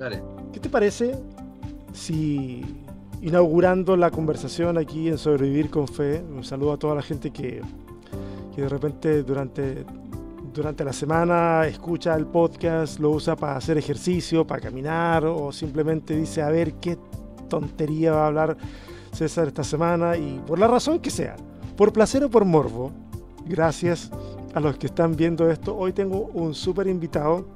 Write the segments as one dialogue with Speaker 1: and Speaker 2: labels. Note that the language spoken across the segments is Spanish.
Speaker 1: Dale.
Speaker 2: ¿Qué te parece si, inaugurando la conversación aquí en Sobrevivir con Fe, un saludo a toda la gente que de repente durante la semana escucha el podcast, lo usa para hacer ejercicio, para caminar, o simplemente dice, a ver qué tontería va a hablar César esta semana, y por la razón que sea, por placer o por morbo, gracias a los que están viendo esto, hoy tengo un súper invitado.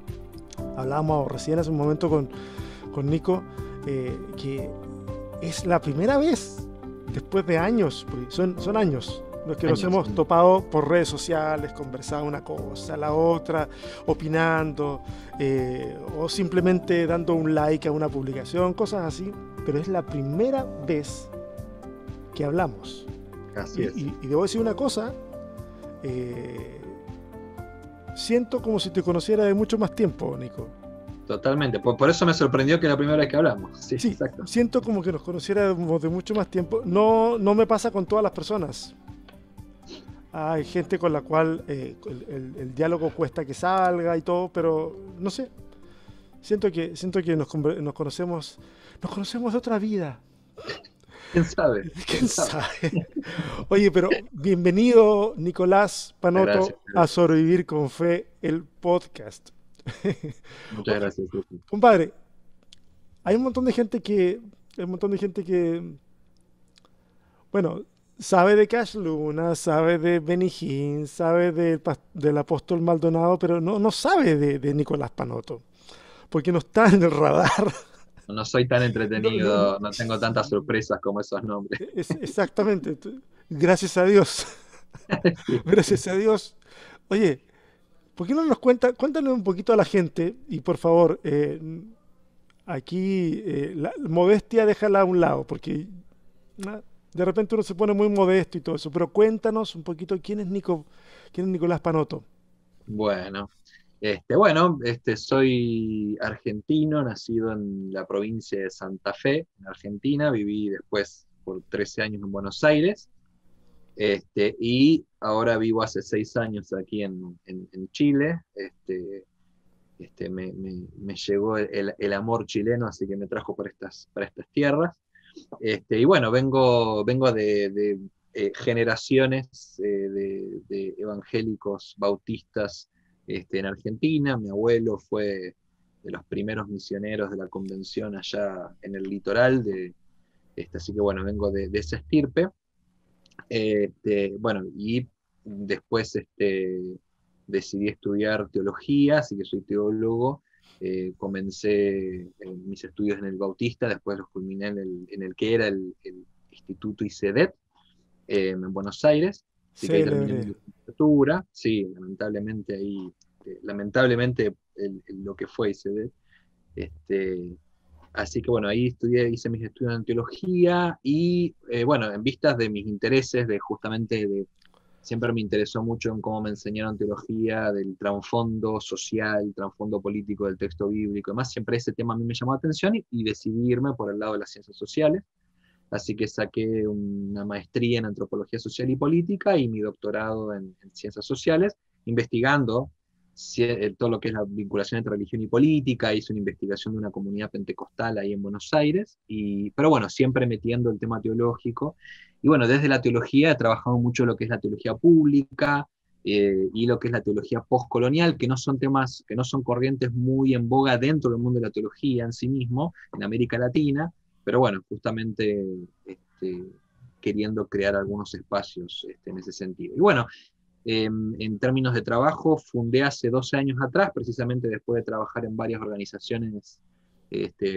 Speaker 2: Hablábamos recién hace un momento con Nico, que es la primera vez después de años, pues, son años los que nos hemos topado por redes sociales, conversado una cosa, la otra, opinando, o simplemente dando un like a una publicación, cosas así, pero es la primera vez que hablamos.
Speaker 1: Así es.
Speaker 2: Y debo decir una cosa, siento como si te conociera de mucho más tiempo, Nico.
Speaker 1: Totalmente, por eso me sorprendió que la primera vez que hablamos. Sí,
Speaker 2: Sí,
Speaker 1: exacto.
Speaker 2: siento como que nos conociéramos de mucho más tiempo. No me pasa con todas las personas. Hay gente con la cual el diálogo cuesta que salga y todo, pero no sé. Siento que nos conocemos de otra vida.
Speaker 1: ¿Quién sabe?
Speaker 2: ¿Quién sabe? Oye, pero bienvenido, Nicolás Panoto,
Speaker 1: Gracias.
Speaker 2: a Sobrevivir con Fe, el podcast.
Speaker 1: Muchas
Speaker 2: Oye,
Speaker 1: gracias.
Speaker 2: compadre, hay un montón de gente que, bueno, sabe de Cash Luna, sabe de Benny Hinn, sabe del apóstol Maldonado, pero no sabe de Nicolás Panoto, porque no está en el radar.
Speaker 1: No soy tan
Speaker 2: No,
Speaker 1: entretenido, no tengo tantas sorpresas como esos nombres.
Speaker 2: exactamente. Gracias a Dios.
Speaker 1: Sí.
Speaker 2: Gracias a Dios. Oye, ¿por qué no nos cuéntanos un poquito a la gente? Y por favor, aquí la modestia déjala a un lado, porque de repente uno se pone muy modesto y todo eso, pero cuéntanos un poquito quién es Nicolás Panoto.
Speaker 1: Bueno, soy argentino, nacido en la provincia de Santa Fe, en Argentina. Viví después por 13 años en Buenos Aires. Y ahora vivo hace 6 años aquí en Chile. Me llegó el amor chileno, así que me trajo para estas tierras. Y bueno, vengo de generaciones de evangélicos bautistas en Argentina. Mi abuelo fue de los primeros misioneros de la convención allá en el litoral, así que bueno, vengo de esa estirpe. Bueno, y después decidí estudiar teología, así que soy teólogo. Comencé mis estudios en el Bautista, después los culminé en el que era el Instituto ICEDET, en Buenos Aires, así que ahí terminé mi
Speaker 2: Célebre.
Speaker 1: licenciatura. Sí, lamentablemente lo que fue ICEDET. Así que bueno, ahí hice mis estudios en teología y bueno, en vistas de mis intereses, siempre me interesó mucho en cómo me enseñaron teología, del trasfondo social, trasfondo político del texto bíblico y demás. Siempre ese tema a mí me llamó la atención y decidí irme por el lado de las ciencias sociales. Así que saqué una maestría en antropología social y política y mi doctorado en ciencias sociales, investigando todo lo que es la vinculación entre religión y política. Hice una investigación de una comunidad pentecostal ahí en Buenos Aires, pero bueno, siempre metiendo el tema teológico. Y bueno, desde la teología he trabajado mucho lo que es la teología pública, y lo que es la teología postcolonial, que no son temas, que no son corrientes muy en boga dentro del mundo de la teología en sí mismo, en América Latina, pero bueno, justamente queriendo crear algunos espacios en ese sentido. Y bueno, en términos de trabajo, fundé hace 12 años atrás, precisamente después de trabajar en varias organizaciones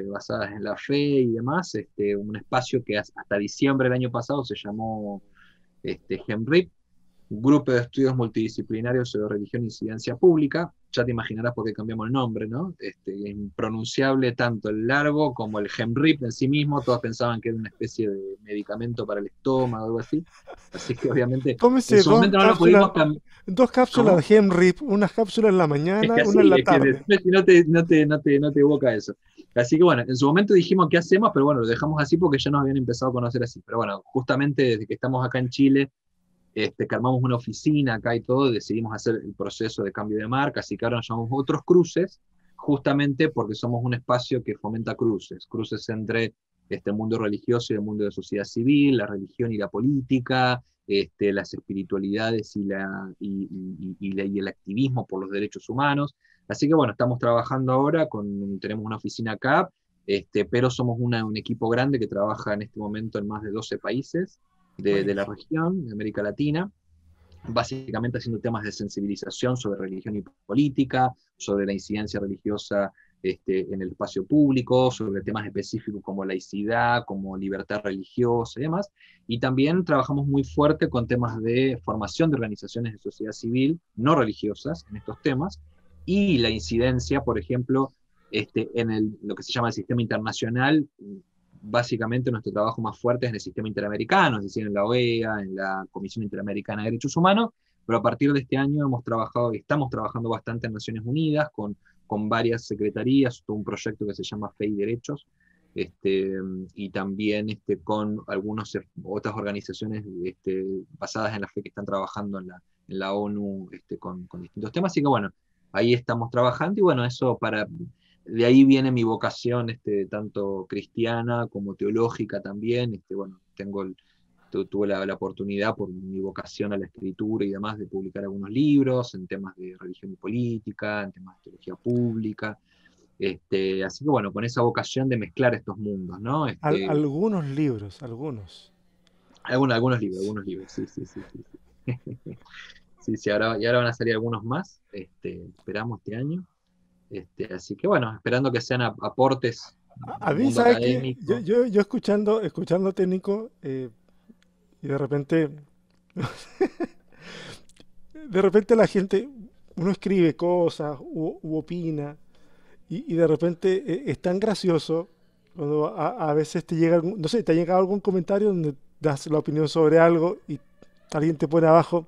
Speaker 1: basadas en la fe y demás, un espacio que hasta diciembre del año pasado se llamó GEMRIP, Grupo de Estudios Multidisciplinarios sobre Religión y Ciencia Pública. Ya te imaginarás por qué cambiamos el nombre, ¿no? Impronunciable tanto el largo como el GEMRIP en sí mismo. Todos pensaban que era una especie de medicamento para el estómago o algo así. Así que obviamente en
Speaker 2: Tómese
Speaker 1: su momento no lo pudimos cambiar.
Speaker 2: dos cápsulas
Speaker 1: ¿Cómo?
Speaker 2: de Hemrip, unas cápsulas en la
Speaker 1: Es que
Speaker 2: mañana, una en
Speaker 1: así,
Speaker 2: la
Speaker 1: es que
Speaker 2: tarde.
Speaker 1: después no te evoca eso. Así que bueno, en su momento dijimos qué hacemos, pero bueno, lo dejamos así porque ya nos habían empezado a conocer así. Pero bueno, justamente desde que estamos acá en Chile, que armamos una oficina acá y todo, decidimos hacer el proceso de cambio de marca, así que ahora nos llamamos Otros Cruces, justamente porque somos un espacio que fomenta cruces entre el mundo religioso y el mundo de sociedad civil, la religión y la política, las espiritualidades y el activismo por los derechos humanos. Así que bueno, estamos trabajando ahora, tenemos una oficina acá, pero somos un equipo grande que trabaja en este momento en más de 12 países de la región, de América Latina, básicamente haciendo temas de sensibilización sobre religión y política, sobre la incidencia religiosa en el espacio público, sobre temas específicos como laicidad, como libertad religiosa y demás. Y también trabajamos muy fuerte con temas de formación de organizaciones de sociedad civil no religiosas en estos temas, y la incidencia, por ejemplo, lo que se llama el sistema internacional. Básicamente nuestro trabajo más fuerte es en el sistema interamericano, es decir, en la OEA, en la Comisión Interamericana de Derechos Humanos, pero a partir de este año estamos trabajando bastante en Naciones Unidas, con varias secretarías, todo un proyecto que se llama Fe y Derechos, y también con algunas otras organizaciones basadas en la fe que están trabajando en la ONU con distintos temas. Así que bueno, ahí estamos trabajando, y bueno, de ahí viene mi vocación, tanto cristiana como teológica también. Bueno, tuve la oportunidad, por mi vocación a la escritura y demás, de publicar algunos libros en temas de religión y política, en temas de teología pública. Así que bueno, con esa vocación de mezclar estos mundos, ¿no?
Speaker 2: Algunos libros, algunos.
Speaker 1: Algunos libros, sí, sí, sí, sí. Sí, sí, sí, y ahora van a salir algunos más, esperamos este año. Así que bueno, esperando que sean aportes
Speaker 2: A
Speaker 1: al
Speaker 2: mí,
Speaker 1: mundo
Speaker 2: ¿sabes qué?
Speaker 1: académico.
Speaker 2: Yo escuchando técnico, y de repente la gente, uno escribe cosas u opina, y de repente es tan gracioso cuando a veces te llega no sé, te ha llegado algún comentario donde das la opinión sobre algo y alguien te pone abajo: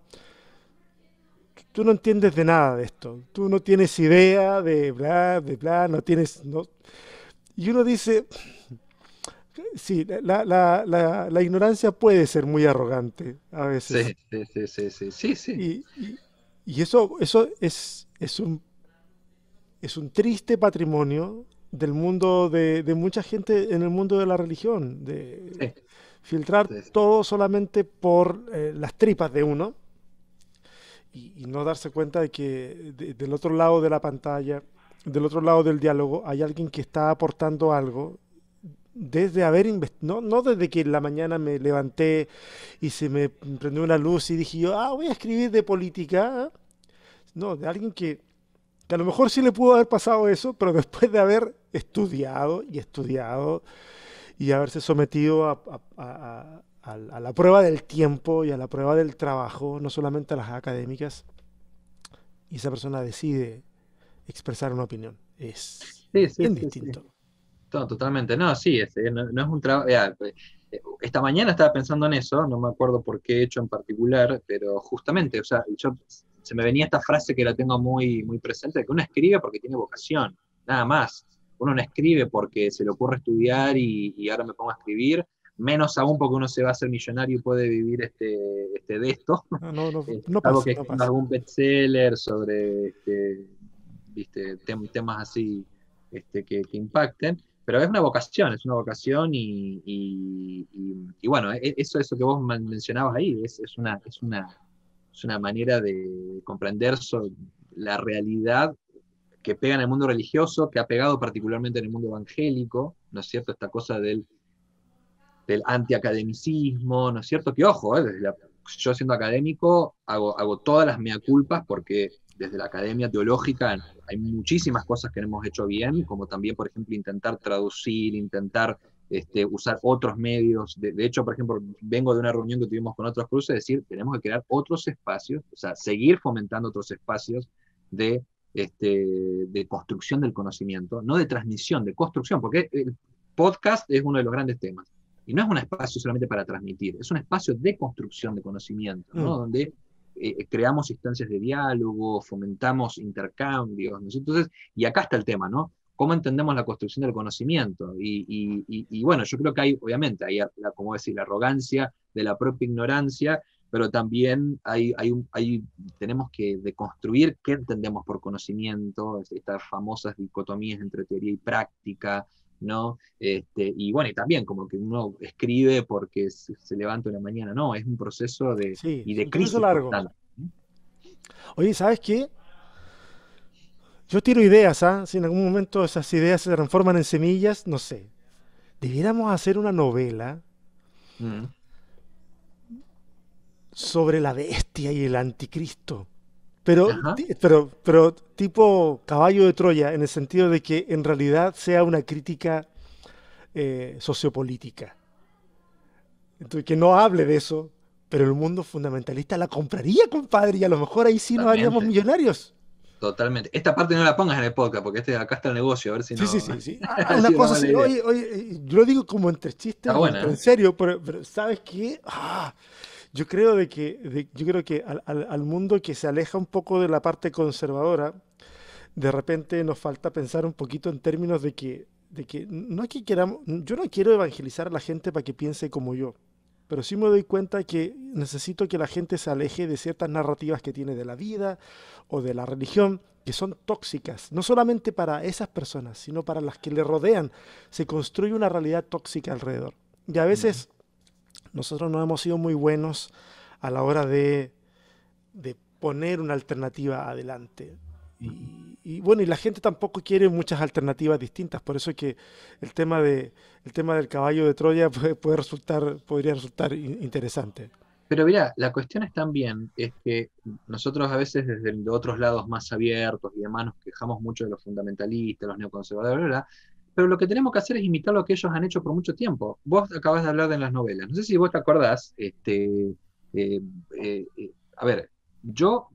Speaker 2: tú no entiendes de nada de esto, tú no tienes idea de bla, no tienes... No. Y uno dice, sí, la ignorancia puede ser muy arrogante a veces.
Speaker 1: Sí, sí, sí, sí, sí, sí, sí.
Speaker 2: Y, y- y eso es un triste patrimonio del mundo de mucha gente en el mundo de la religión, de
Speaker 1: Sí,
Speaker 2: filtrar
Speaker 1: sí, sí.
Speaker 2: todo solamente por las tripas de uno, y no darse cuenta de que del otro lado de la pantalla, del otro lado del diálogo, hay alguien que está aportando algo desde haber investigado, no desde que en la mañana me levanté y se me prendió una luz y dije yo, voy a escribir de política. No, de alguien que a lo mejor sí le pudo haber pasado eso, pero después de haber estudiado y estudiado y haberse sometido a la prueba del tiempo y a la prueba del trabajo, no solamente a las académicas, y esa persona decide expresar una opinión. Es
Speaker 1: Sí, sí,
Speaker 2: bien
Speaker 1: sí, sí.
Speaker 2: distinto.
Speaker 1: Totalmente. No, sí, no es un trabajo. Esta mañana estaba pensando en eso, no me acuerdo por qué hecho en particular, pero justamente, o sea, se me venía esta frase que la tengo muy, muy presente, que uno escribe porque tiene vocación, nada más. Uno no escribe porque se le ocurre estudiar y ahora me pongo a escribir, menos aún porque uno se va a hacer millonario y puede vivir de esto.
Speaker 2: No, no, no, no
Speaker 1: Algo
Speaker 2: pasa,
Speaker 1: que
Speaker 2: no
Speaker 1: escriba
Speaker 2: pasa.
Speaker 1: algún bestseller sobre temas así que impacten, pero es una vocación y bueno, eso que vos mencionabas ahí es una manera de comprender la realidad que pega en el mundo religioso, que ha pegado particularmente en el mundo evangélico, ¿no es cierto? Esta cosa del antiacademicismo, ¿no es cierto? Que ojo, yo siendo académico hago todas las mea culpas, porque desde la academia teológica hay muchísimas cosas que no hemos hecho bien, como también, por ejemplo, intentar traducir, intentar usar otros medios. De hecho, por ejemplo, vengo de una reunión que tuvimos con otros cruces, decir, tenemos que crear otros espacios, o sea, seguir fomentando otros espacios de, de construcción del conocimiento, no de transmisión, de construcción, porque el podcast es uno de los grandes temas. Y no es un espacio solamente para transmitir, es un espacio de construcción de conocimiento, ¿no?
Speaker 2: Mm.
Speaker 1: Donde creamos instancias de diálogo, fomentamos intercambios, ¿no? Entonces, y acá está el tema, ¿no? ¿Cómo entendemos la construcción del conocimiento? Y bueno, yo creo que hay, obviamente, hay, como decir, la arrogancia de la propia ignorancia, pero también tenemos que deconstruir qué entendemos por conocimiento, estas famosas dicotomías entre teoría y práctica, ¿no? Y bueno, y también como que uno escribe porque se levanta una mañana, no, es un proceso
Speaker 2: Sí,
Speaker 1: y
Speaker 2: es
Speaker 1: de
Speaker 2: un proceso
Speaker 1: crisis
Speaker 2: largo.
Speaker 1: constante.
Speaker 2: Oye, ¿sabes qué? Yo tiro ideas, ¿ah? Si en algún momento esas ideas se transforman en semillas, no sé. Debiéramos hacer una novela
Speaker 1: Mm.
Speaker 2: sobre la bestia y el anticristo. Pero,
Speaker 1: Ajá.
Speaker 2: pero tipo caballo de Troya, en el sentido de que en realidad sea una crítica sociopolítica. Entonces, que no hable de eso, pero el mundo fundamentalista la compraría, compadre, y a lo mejor ahí sí nos haríamos
Speaker 1: Totalmente,
Speaker 2: millonarios.
Speaker 1: totalmente. Esta parte no la pongas en el podcast, porque acá está el negocio, a ver si
Speaker 2: Sí, sí,
Speaker 1: no,
Speaker 2: sí, sí.
Speaker 1: a ver
Speaker 2: Una
Speaker 1: si no
Speaker 2: cosa
Speaker 1: va la
Speaker 2: así,
Speaker 1: idea.
Speaker 2: oye, oye, yo lo digo como entre
Speaker 1: Está
Speaker 2: chistes y entre
Speaker 1: buena,
Speaker 2: en
Speaker 1: ¿eh?
Speaker 2: serio, pero ¿sabes qué? Yo creo yo creo que al mundo que se aleja un poco de la parte conservadora, de repente nos falta pensar un poquito en términos de que no es que queramos, yo no quiero evangelizar a la gente para que piense como yo, pero sí me doy cuenta que necesito que la gente se aleje de ciertas narrativas que tiene de la vida o de la religión, que son tóxicas, no solamente para esas personas, sino para las que le rodean. Se construye una realidad tóxica alrededor. Y a
Speaker 1: Mm.
Speaker 2: veces nosotros no hemos sido muy buenos a la hora de poner una alternativa adelante.
Speaker 1: Ujú.
Speaker 2: Y bueno, y la gente tampoco quiere muchas alternativas distintas, por eso es que el tema el tema del caballo de Troya podría resultar interesante.
Speaker 1: Pero mira, la cuestión es también, es que nosotros a veces desde otros lados más abiertos y demás nos quejamos mucho de los fundamentalistas, los neoconservadores, ¿verdad? Pero lo que tenemos que hacer es imitar lo que ellos han hecho por mucho tiempo. Vos acabas de hablar de las novelas. No sé si vos te acordás, eh, a ver, yo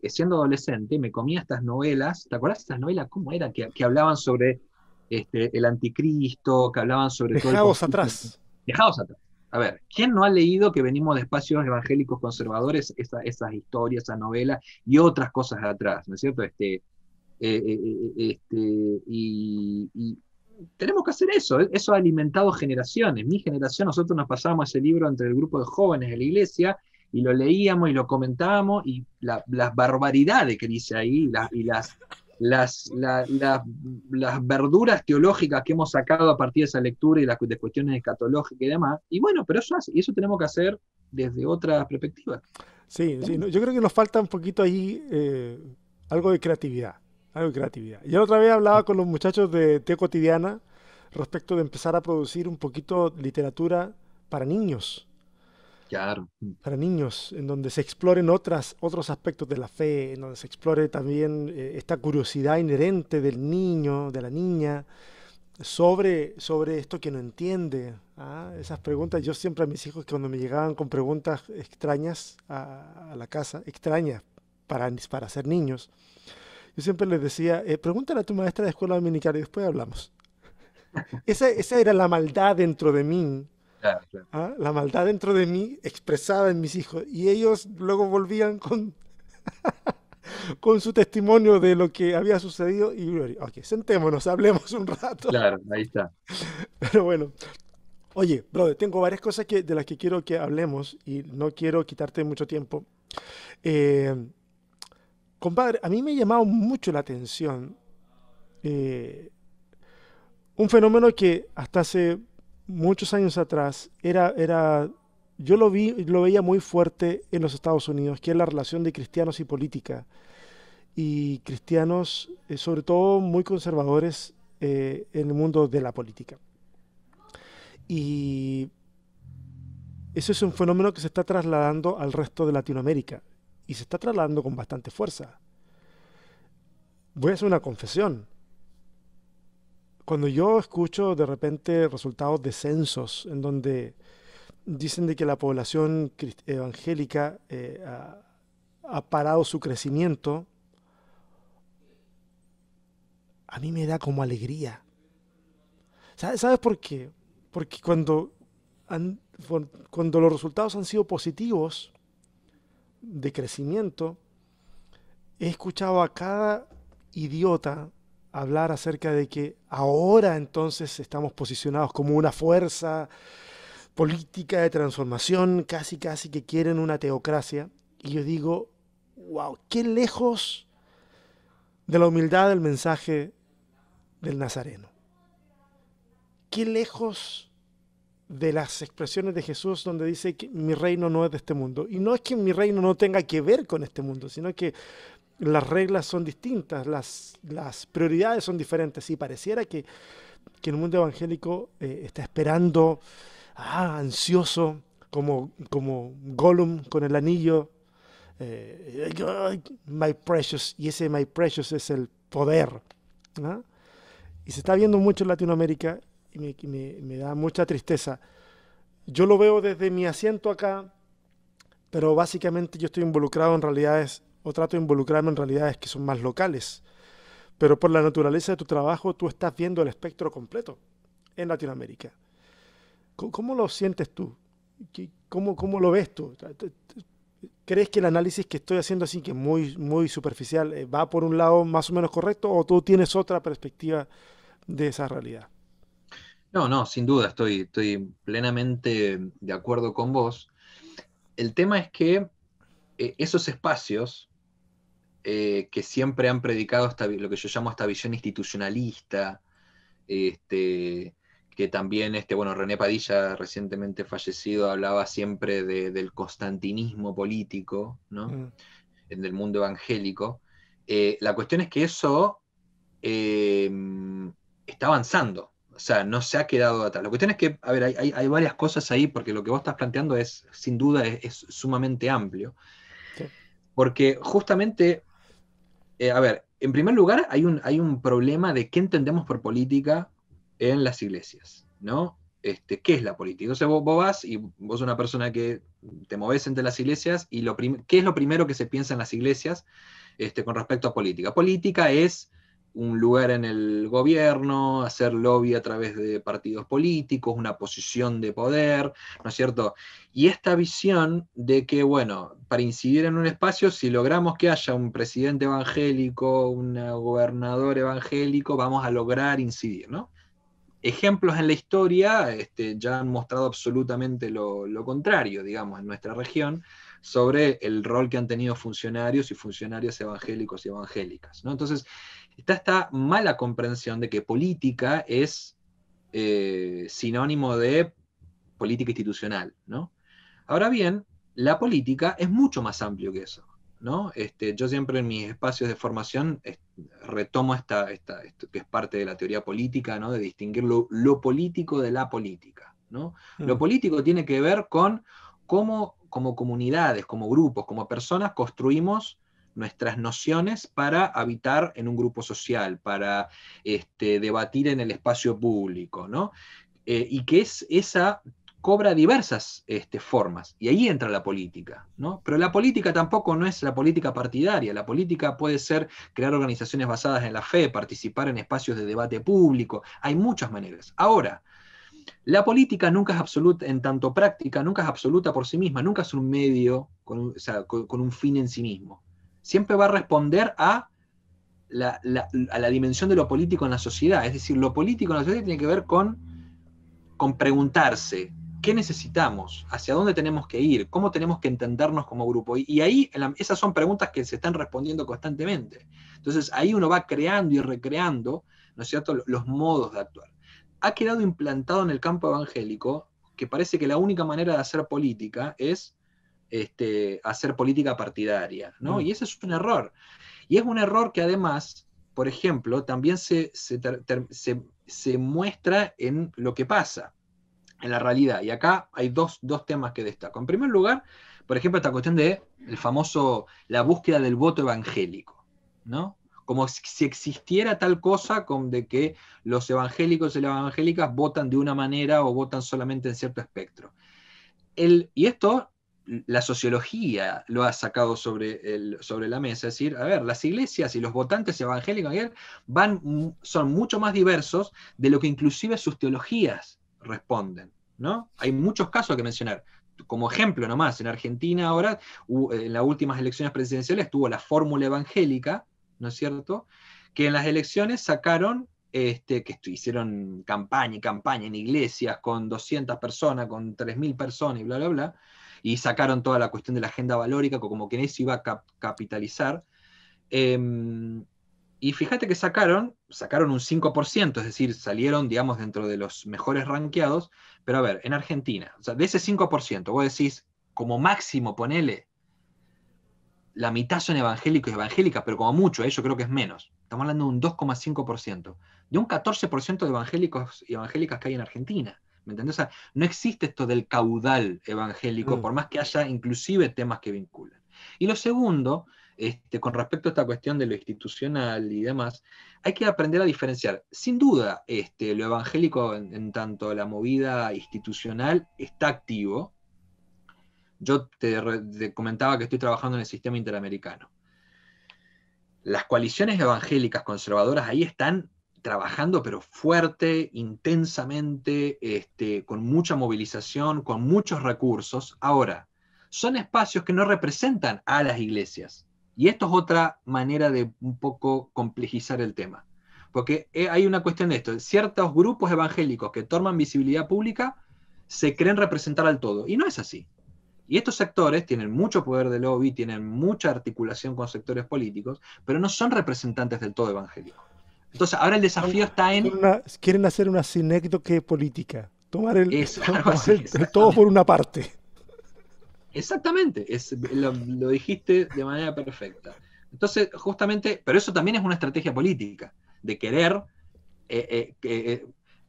Speaker 1: siendo adolescente me comía estas novelas. ¿Te acordás de estas novelas? ¿Cómo era? Que hablaban sobre el anticristo, que hablaban sobre todo el
Speaker 2: Dejados
Speaker 1: conflicto.
Speaker 2: atrás.
Speaker 1: Dejados atrás. A ver, ¿quién no ha leído que venimos de espacios evangélicos conservadores, esas historias, esas novelas y otras cosas atrás, ¿no es cierto? Y tenemos que hacer eso. Eso ha alimentado generaciones. Mi generación, nosotros nos pasábamos ese libro entre el grupo de jóvenes de la iglesia y lo leíamos y lo comentábamos y las barbaridades que dice ahí las, la- la- las verduras teológicas que hemos sacado a partir de esa lectura y de cuestiones escatológicas y demás. Y bueno, pero y eso tenemos que hacer desde otra perspectiva.
Speaker 2: Sí, sí, yo creo que nos falta un poquito ahí algo de creatividad, algo de creatividad. Yo la otra vez hablaba con los muchachos de T Cotidiana respecto de empezar a producir un poquito literatura
Speaker 1: Claro.
Speaker 2: para niños, en donde se exploren otros aspectos de la fe, en donde se explore también esta curiosidad inherente del niño, de la niña, sobre esto que no entiende. ¿Ah? Esas preguntas, yo siempre a mis hijos cuando me llegaban con preguntas extrañas a la casa, extrañas para ser niños, yo siempre les decía, pregúntale a tu maestra de escuela dominical y después hablamos. Esa era la maldad dentro de mí,
Speaker 1: Claro, claro.
Speaker 2: ¿ah? La maldad dentro de mí expresada en mis hijos. Y ellos luego volvían con su testimonio de lo que había sucedido. Y, ok, sentémonos, hablemos un rato.
Speaker 1: Claro, ahí está.
Speaker 2: Pero bueno, oye, brother, tengo varias cosas de las que quiero que hablemos y no quiero quitarte mucho tiempo. Eh, Compadre, a mí me ha llamado mucho la atención eh, un fenómeno que hasta hace muchos años atrás yo lo veía muy fuerte en los Estados Unidos, que es la relación de cristianos y política. Y cristianos, sobre todo muy conservadores en el mundo de la política. Y eso es un fenómeno que se está trasladando al resto de Latinoamérica y se está trasladando con bastante fuerza. Voy a hacer una confesión. Cuando yo escucho de repente resultados de censos en donde dicen de que la población evangélica ha parado su crecimiento, a mí me da como alegría. ¿Sabes por qué? Porque cuando los resultados han sido positivos de crecimiento, he escuchado a cada idiota hablar acerca de que ahora entonces estamos posicionados como una fuerza política de transformación, casi casi que quieren una teocracia. Y yo digo, wow, qué lejos de la humildad del mensaje del Nazareno. Qué lejos de las expresiones de Jesús donde dice que mi reino no es de este mundo. Y no es que mi reino no tenga que ver con este mundo, sino que las reglas son distintas, las prioridades son diferentes. Y pareciera que el mundo evangélico está esperando, ansioso, como Gollum con el anillo, my precious, y ese my precious es el poder, ¿no? Y se está viendo mucho en Latinoamérica y me da mucha tristeza. Yo lo veo desde mi asiento acá, pero básicamente yo estoy involucrado en realidades, o trato de involucrarme en realidades que son más locales. Pero por la naturaleza de tu trabajo, tú estás viendo el espectro completo en Latinoamérica. ¿Cómo lo sientes tú? ¿Cómo lo ves tú? ¿Crees que el análisis que estoy haciendo así, que es muy, muy superficial, va por un lado más o menos correcto, o tú tienes otra perspectiva de esa realidad?
Speaker 1: No, no, sin duda, estoy plenamente de acuerdo con vos. El tema es que esos espacios que siempre han predicado lo que yo llamo esta visión institucionalista, este, que también, bueno, René Padilla, recientemente fallecido, hablaba siempre del constantinismo político, ¿no?
Speaker 2: Mm.
Speaker 1: En el mundo evangélico. La cuestión es que eso eh, está avanzando, o sea, no se ha quedado atrás. La cuestión es que, a ver, hay varias cosas ahí, porque lo que vos estás planteando es, sin duda, es sumamente amplio,
Speaker 2: Sí.
Speaker 1: porque justamente, a ver, en primer lugar, hay un problema de qué entendemos por política en las iglesias, ¿no? ¿Qué es la política? Entonces vos vas y vos sos una persona que te movés entre las iglesias y ¿qué es lo primero que se piensa en las iglesias con respecto a política? Política es un lugar en el gobierno, hacer lobby a través de partidos políticos, una posición de poder, ¿no es cierto? Y esta visión de que, bueno, para incidir en un espacio, si logramos que haya un presidente evangélico, un gobernador evangélico, vamos a lograr incidir, ¿no? Ejemplos en la historia ya han mostrado absolutamente lo contrario, digamos, en nuestra región, sobre el rol que han tenido funcionarios y funcionarias evangélicos y evangélicas, ¿no? Entonces, está esta mala comprensión de que política es sinónimo de política institucional, ¿no? Ahora bien, la política es mucho más amplio que eso, ¿no? Yo siempre en mis espacios de formación retomo esto que es parte de la teoría política, ¿no? De distinguir lo político de la política, ¿no? Lo
Speaker 2: Mm.
Speaker 1: político tiene que ver con cómo, como comunidades, como grupos, como personas, construimos nuestras nociones para habitar en un grupo social, para debatir en el espacio público, ¿no? Y que esa cobra diversas formas, y ahí entra la política, ¿no? Pero la política tampoco no es la política partidaria, la política puede ser crear organizaciones basadas en la fe, participar en espacios de debate público, hay muchas maneras. Ahora, la política nunca es absoluta, en tanto práctica, nunca es absoluta por sí misma, nunca es un medio o sea, con un fin en sí mismo. Siempre va a responder a la dimensión de lo político en la sociedad, es decir, lo político en la sociedad tiene que ver con preguntarse qué necesitamos, hacia dónde tenemos que ir, cómo tenemos que entendernos como grupo. Y ahí esas son preguntas que se están respondiendo constantemente. Entonces ahí uno va creando y recreando, ¿no es cierto?, los modos de actuar. Ha quedado implantado en el campo evangélico que parece que la única manera de hacer política es hacer política partidaria, ¿no?
Speaker 2: Mm.
Speaker 1: Y ese es un error. Y es un error que además, por ejemplo, también se muestra en lo que pasa, en la realidad. Y acá hay dos temas que destaco. En primer lugar, por ejemplo, esta cuestión de la búsqueda del voto evangélico, ¿no? Como si existiera tal cosa como de que los evangélicos y las evangélicas votan de una manera o votan solamente en cierto espectro. Y esto, la sociología lo ha sacado sobre la mesa, es decir, a ver, las iglesias y los votantes evangélicos son mucho más diversos de lo que inclusive sus teologías responden, ¿no? Hay muchos casos que mencionar. Como ejemplo nomás, en Argentina ahora, en las últimas elecciones presidenciales, tuvo la fórmula evangélica, ¿no es cierto?, que en las elecciones sacaron que hicieron campaña y campaña en iglesias con 200 personas, con 3.000 personas y bla, bla, bla, y sacaron toda la cuestión de la agenda valórica, como que en eso iba a capitalizar. Y fíjate que sacaron un 5%, es decir, salieron, digamos, dentro de los mejores rankeados, pero a ver, en Argentina, o sea, de ese 5%, vos decís, como máximo, ponele, la mitad son evangélicos y evangélicas, pero como mucho, yo creo que es menos. Estamos hablando de un 2,5%, de un 14% de evangélicos y evangélicas que hay en Argentina. ¿Me entendés? O sea, no existe esto del caudal evangélico,
Speaker 2: Mm.
Speaker 1: por más que haya inclusive temas que vinculan. Y lo segundo, con respecto a esta cuestión de lo institucional y demás, hay que aprender a diferenciar. Sin duda, lo evangélico en tanto la movida institucional está activo. Yo te comentaba que estoy trabajando en el sistema interamericano. Las coaliciones evangélicas conservadoras ahí están trabajando, pero fuerte, intensamente, con mucha movilización, con muchos recursos. Ahora, son espacios que no representan a las iglesias. Y esto es otra manera de un poco complejizar el tema. Porque hay una cuestión de esto. Ciertos grupos evangélicos que toman visibilidad pública se creen representar al todo. Y no es así. Y estos sectores tienen mucho poder de lobby, tienen mucha articulación con sectores políticos, pero no son representantes del todo evangélico. Entonces, ahora el desafío está en...
Speaker 2: Quieren hacer una sinécdoque política, tomar el,
Speaker 1: Es algo
Speaker 2: tomar
Speaker 1: así,
Speaker 2: el todo por una parte.
Speaker 1: Exactamente, lo dijiste de manera perfecta. Entonces, justamente, pero eso también es una estrategia política, de querer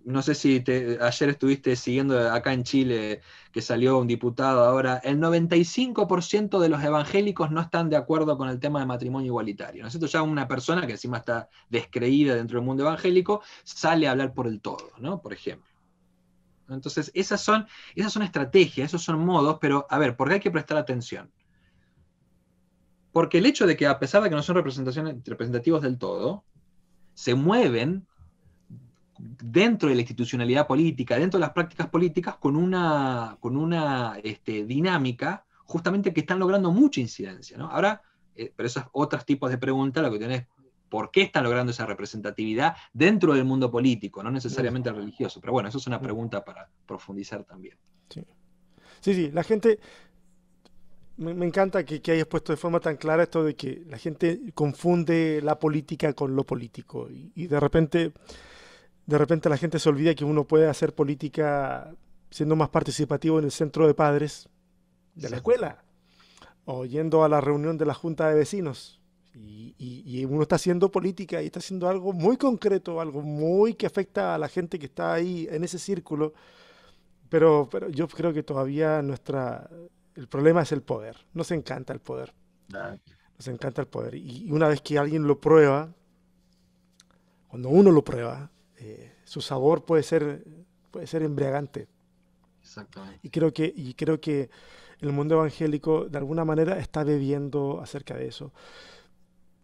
Speaker 1: no sé si ayer estuviste siguiendo acá en Chile que salió un diputado ahora, el 95% de los evangélicos no están de acuerdo con el tema de matrimonio igualitario. ¿No es cierto? Ya una persona que encima está descreída dentro del mundo evangélico sale a hablar por el todo, ¿no? Por ejemplo. Entonces, esas son estrategias, esos son modos, pero a ver, ¿por qué hay que prestar atención? Porque el hecho de que a pesar de que no son representativos del todo, se mueven dentro de la institucionalidad política, dentro de las prácticas políticas, con una dinámica justamente que están logrando mucha incidencia, ¿no? Ahora, pero esos otros tipos de preguntas, lo que tenés, ¿por qué están logrando esa representatividad dentro del mundo político, no necesariamente religioso? Pero bueno, eso es una pregunta para profundizar también.
Speaker 2: Sí, sí, sí, la gente, me encanta que hayas puesto de forma tan clara esto de que la gente confunde la política con lo político y de repente la gente se olvida que uno puede hacer política siendo más participativo en el centro de padres de la
Speaker 1: Exacto.
Speaker 2: escuela o yendo a la reunión de la junta de vecinos. Y uno está haciendo política y está haciendo algo muy concreto, algo muy que afecta a la gente que está ahí en ese círculo. Pero yo creo que todavía el problema es el poder. Nos encanta el poder. Nos encanta el poder. Y una vez que alguien lo prueba, cuando uno lo prueba, su sabor puede ser embriagante.
Speaker 1: Exactamente.
Speaker 2: Y creo que el mundo evangélico de alguna manera está bebiendo acerca de eso.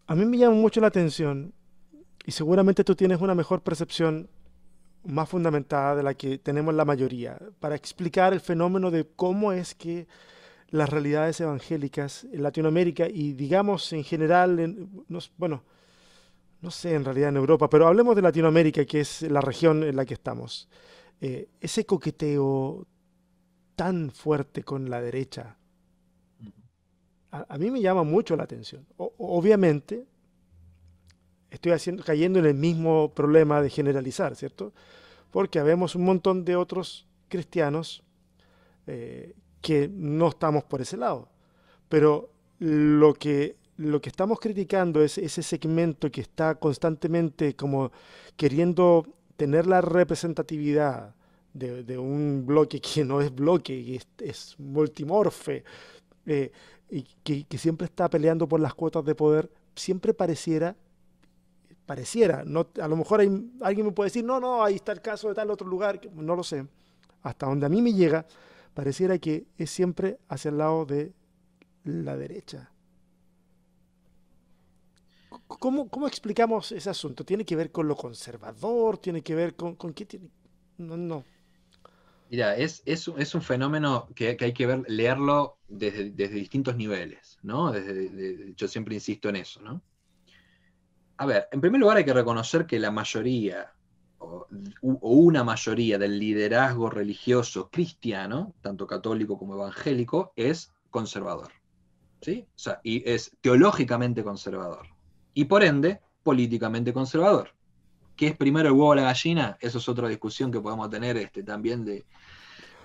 Speaker 2: A mí me llama mucho la atención, y seguramente tú tienes una mejor percepción más fundamentada de la que tenemos la mayoría, para explicar el fenómeno de cómo es que las realidades evangélicas en Latinoamérica y digamos en general, bueno, no sé en realidad en Europa, pero hablemos de Latinoamérica, que es la región en la que estamos. Ese coqueteo tan fuerte con la derecha, a mí me llama mucho la atención. Obviamente, estoy cayendo en el mismo problema de generalizar, ¿cierto? Porque habemos un montón de otros cristianos que no estamos por ese lado. Pero lo que estamos criticando es ese segmento que está constantemente como queriendo tener la representatividad de un bloque que no es bloque, y es multimorfe, eh, y que siempre está peleando por las cuotas de poder, siempre pareciera, no, a lo mejor alguien me puede decir, no, no, ahí está el caso de tal otro lugar, no lo sé, hasta donde a mí me llega, pareciera que es siempre hacia el lado de la derecha. ¿Cómo explicamos ese asunto? ¿Tiene que ver con lo conservador? ¿Tiene que ver con qué tiene? No, no.
Speaker 1: Mira, es un fenómeno que hay que leerlo desde distintos niveles, ¿no? Yo siempre insisto en eso, ¿no? A ver, en primer lugar hay que reconocer que la mayoría, o una mayoría del liderazgo religioso cristiano, tanto católico como evangélico, es conservador. ¿Sí? O sea, y es teológicamente conservador. Y por ende, políticamente conservador. ¿Qué es primero el huevo o la gallina? Eso es otra discusión que podemos tener también de.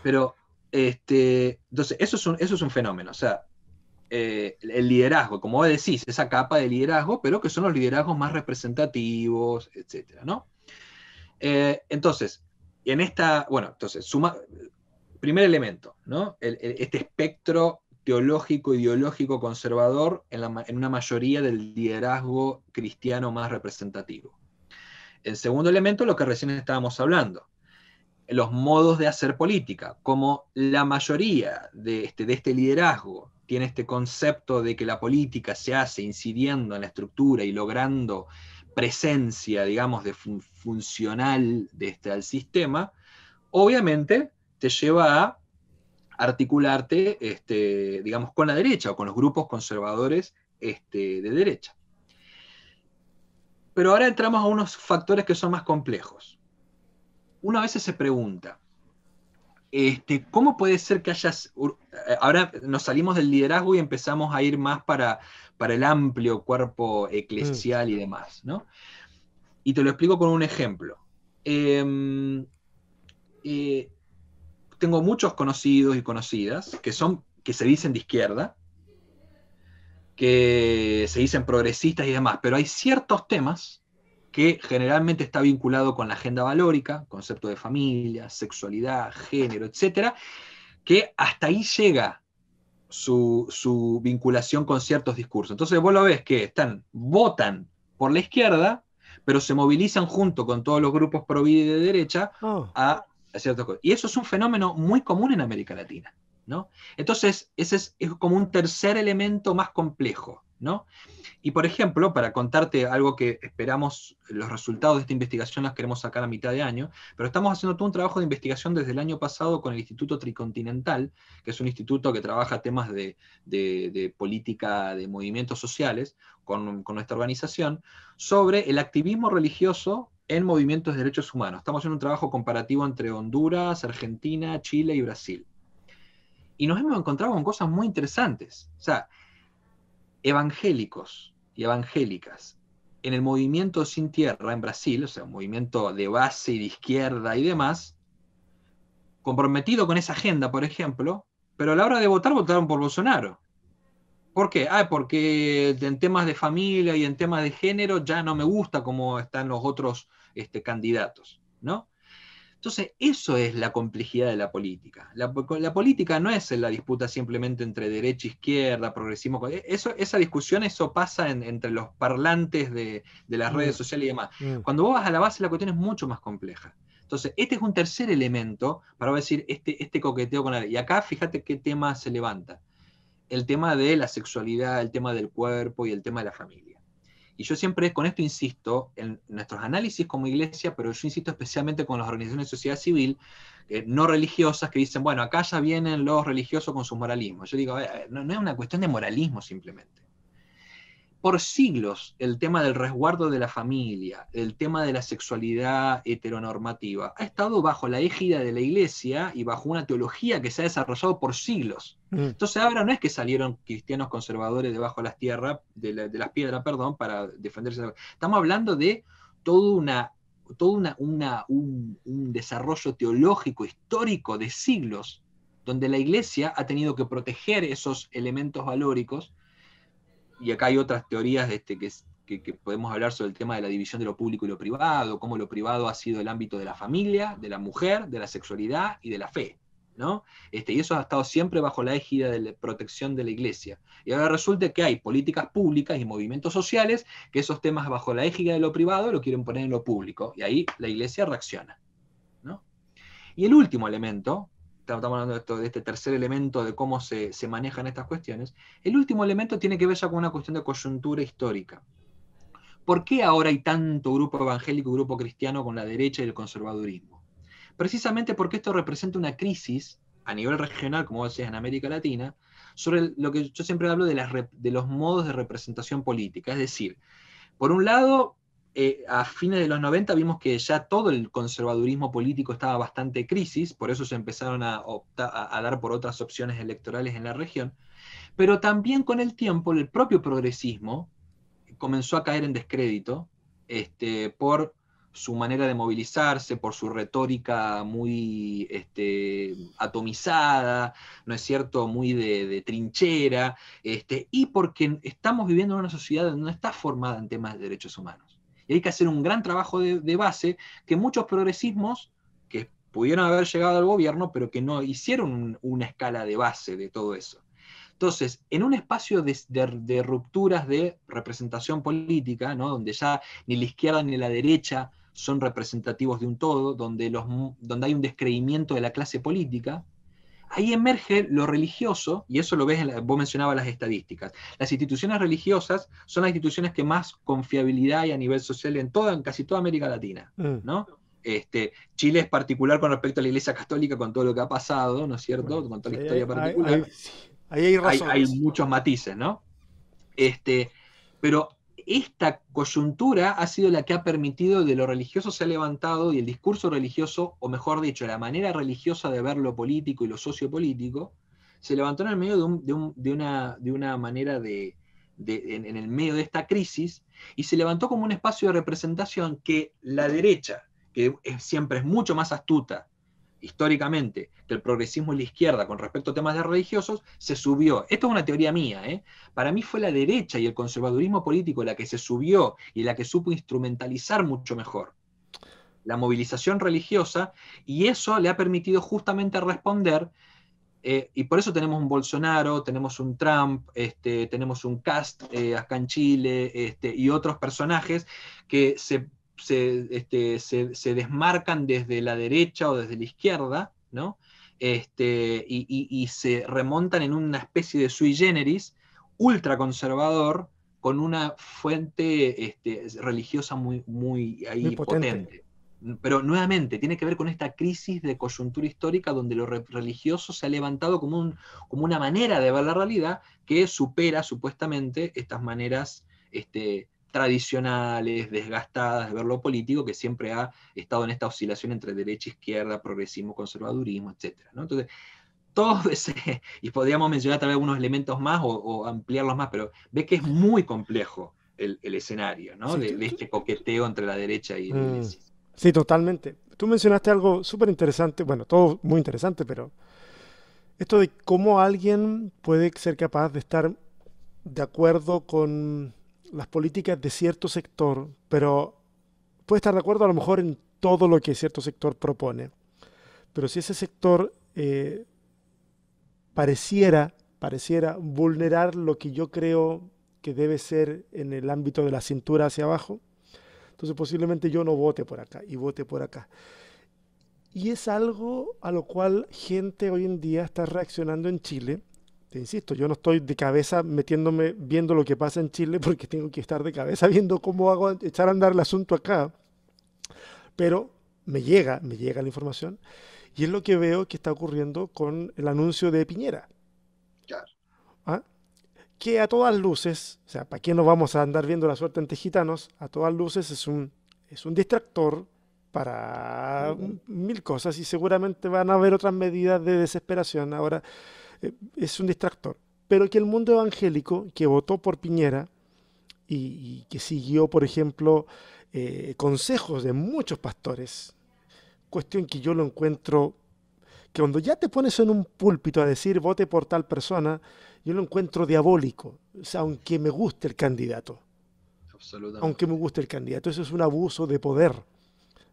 Speaker 1: Pero, entonces, eso es un fenómeno. O sea, el liderazgo, como vos decís, esa capa de liderazgo, pero que son los liderazgos más representativos, etcétera, ¿no? Entonces, entonces, primer elemento, ¿no? Este espectro teológico, ideológico, conservador en una mayoría del liderazgo cristiano más representativo. El segundo elemento, lo que recién estábamos hablando, los modos de hacer política, como la mayoría de este liderazgo tiene este concepto de que la política se hace incidiendo en la estructura y logrando presencia, digamos, funcional al sistema, obviamente te lleva a articularte, digamos, con la derecha o con los grupos conservadores de derecha. Pero ahora entramos a unos factores que son más complejos. Uno a veces se pregunta, ¿cómo puede ser que hayas... Ahora nos salimos del liderazgo y empezamos a ir más para el amplio cuerpo eclesial y demás, ¿no? Y te lo explico con un ejemplo. Tengo muchos conocidos y conocidas que se dicen de izquierda, que se dicen progresistas y demás, pero hay ciertos temas que generalmente está vinculado con la agenda valórica, concepto de familia, sexualidad, género, etcétera, que hasta ahí llega su vinculación con ciertos discursos. Entonces vos lo ves que votan por la izquierda, pero se movilizan junto con todos los grupos pro vida y de derecha a ciertas cosas. Y eso es un fenómeno muy común en América Latina, ¿no? Entonces, ese es como un tercer elemento más complejo, ¿no? Y por ejemplo, para contarte algo que esperamos, los resultados de esta investigación las queremos sacar a mitad de año, pero estamos haciendo todo un trabajo de investigación desde el año pasado con el Instituto Tricontinental, que es un instituto que trabaja temas de política de movimientos sociales con nuestra organización, sobre el activismo religioso en movimientos de derechos humanos. Estamos haciendo un trabajo comparativo entre Honduras, Argentina, Chile y Brasil. Y nos hemos encontrado con cosas muy interesantes. O sea, evangélicos y evangélicas en el movimiento Sin Tierra en Brasil, o sea, un movimiento de base y de izquierda y demás, comprometido con esa agenda, por ejemplo, pero a la hora de votar votaron por Bolsonaro. ¿Por qué? Porque en temas de familia y en temas de género ya no me gusta cómo están los otros candidatos, ¿no? Entonces, eso es la complejidad de la política. La política no es la disputa simplemente entre derecha, izquierda, progresismo. Esa discusión, eso pasa entre los parlantes de las redes sociales y demás. Cuando vos vas a la base, la cuestión es mucho más compleja. Entonces, este es un tercer elemento para decir este coqueteo con la ley. Y acá, fíjate qué tema se levanta. El tema de la sexualidad, el tema del cuerpo y el tema de la familia. Y yo siempre con esto insisto en nuestros análisis como iglesia, pero yo insisto especialmente con las organizaciones de sociedad civil no religiosas que dicen, bueno, acá ya vienen los religiosos con su moralismo. Yo digo, a ver, no es una cuestión de moralismo simplemente. Por siglos el tema del resguardo de la familia, el tema de la sexualidad heteronormativa, ha estado bajo la égida de la iglesia y bajo una teología que se ha desarrollado por siglos. Entonces ahora no es que salieron cristianos conservadores debajo de las tierras, de las piedras, perdón, para defenderse. Estamos hablando de todo un desarrollo teológico, histórico de siglos, donde la iglesia ha tenido que proteger esos elementos valóricos. Y acá hay otras teorías que podemos hablar sobre el tema de la división de lo público y lo privado, cómo lo privado ha sido el ámbito de la familia, de la mujer, de la sexualidad y de la fe, ¿no? Y eso ha estado siempre bajo la égida de la protección de la iglesia. Y ahora resulta que hay políticas públicas y movimientos sociales que esos temas bajo la égida de lo privado lo quieren poner en lo público, y ahí la iglesia reacciona, ¿no? Y el último elemento, estamos hablando de este tercer elemento de cómo se manejan estas cuestiones, el último elemento tiene que ver ya con una cuestión de coyuntura histórica. ¿Por qué ahora hay tanto grupo evangélico y grupo cristiano con la derecha y el conservadurismo? Precisamente porque esto representa una crisis a nivel regional, como vos decías, en América Latina, sobre lo que yo siempre hablo de los modos de representación política. Es decir, Por un lado, a fines de los 90 vimos que ya todo el conservadurismo político estaba bastante en crisis, por eso se empezaron a dar por otras opciones electorales en la región, pero también con el tiempo el propio progresismo comenzó a caer en descrédito por su manera de movilizarse, por su retórica muy atomizada, ¿no es cierto?, muy de trinchera, y porque estamos viviendo en una sociedad que no está formada en temas de derechos humanos. Y hay que hacer un gran trabajo de base que muchos progresismos que pudieron haber llegado al gobierno, pero que no hicieron una escala de base de todo eso. Entonces, en un espacio de rupturas de representación política, ¿no?, donde ya ni la izquierda ni la derecha son representativos de un todo, donde hay un descreimiento de la clase política, ahí emerge lo religioso, y eso lo ves, vos mencionabas las estadísticas. Las instituciones religiosas son las instituciones que más confiabilidad hay a nivel social en casi toda América Latina, ¿no? Chile es particular con respecto a la Iglesia Católica, con todo lo que ha pasado, ¿no es cierto?,
Speaker 2: Bueno,
Speaker 1: con toda la
Speaker 2: ahí
Speaker 1: historia particular.
Speaker 2: sí, ahí hay
Speaker 1: Hay
Speaker 2: razones.
Speaker 1: muchos matices, ¿no? Pero esta coyuntura ha sido la que ha permitido de lo religioso se ha levantado y el discurso religioso, o mejor dicho, la manera religiosa de ver lo político y lo sociopolítico, se levantó en el medio de una manera en el medio de esta crisis, y se levantó como un espacio de representación que la derecha, que siempre es mucho más astuta históricamente que el progresismo y la izquierda con respecto a temas de religiosos, se subió. Esto es una teoría mía, ¿eh? Para mí fue la derecha y el conservadurismo político la que se subió y la que supo instrumentalizar mucho mejor la movilización religiosa, y eso le ha permitido justamente responder, y por eso tenemos un Bolsonaro, tenemos un Trump, tenemos un Kast acá en Chile, y otros personajes que se desmarcan desde la derecha o desde la izquierda, ¿no? Y se remontan en una especie de sui generis ultraconservador con una fuente religiosa muy, muy
Speaker 2: Muy
Speaker 1: ahí
Speaker 2: potente.
Speaker 1: potente. Pero nuevamente tiene que ver con esta crisis de coyuntura histórica donde lo religioso se ha levantado como una manera de ver la realidad que supera supuestamente estas maneras tradicionales, desgastadas de ver lo político, que siempre ha estado en esta oscilación entre derecha, izquierda, progresismo, conservadurismo, etc., ¿no? Entonces, todo ese, y podríamos mencionar tal vez algunos elementos más o ampliarlos más, pero ve que es muy complejo el escenario, ¿no?,
Speaker 2: Sí,
Speaker 1: de este coqueteo entre la derecha y la
Speaker 2: Mm,
Speaker 1: iglesia.
Speaker 2: sí, totalmente. Tú mencionaste algo súper interesante, bueno, todo muy interesante, pero esto de cómo alguien puede ser capaz de estar de acuerdo con las políticas de cierto sector, pero puede estar de acuerdo a lo mejor en todo lo que cierto sector propone. Pero si ese sector pareciera vulnerar lo que yo creo que debe ser en el ámbito de la cintura hacia abajo, entonces posiblemente yo no vote por acá y vote por acá. Y es algo a lo cual gente hoy en día está reaccionando en Chile. Te insisto, yo no estoy de cabeza metiéndome viendo lo que pasa en Chile porque tengo que estar de cabeza viendo cómo hago echar a andar el asunto acá. Pero me llega la información y es lo que veo que está ocurriendo con el anuncio de Piñera.
Speaker 1: Claro.
Speaker 2: ¿Ah? Que a todas luces, o sea, ¿para qué nos vamos a andar viendo la suerte ante gitanos? A todas luces es un distractor para mil cosas y seguramente van a haber otras medidas de desesperación. Ahora, es un distractor. Pero que el mundo evangélico que votó por Piñera y que siguió, por ejemplo, consejos de muchos pastores, cuestión que yo lo encuentro, que cuando ya te pones en un púlpito a decir vote por tal persona, yo lo encuentro diabólico, o sea, aunque me guste el candidato, aunque
Speaker 1: Absolutamente.
Speaker 2: me guste el candidato, eso es un abuso de poder,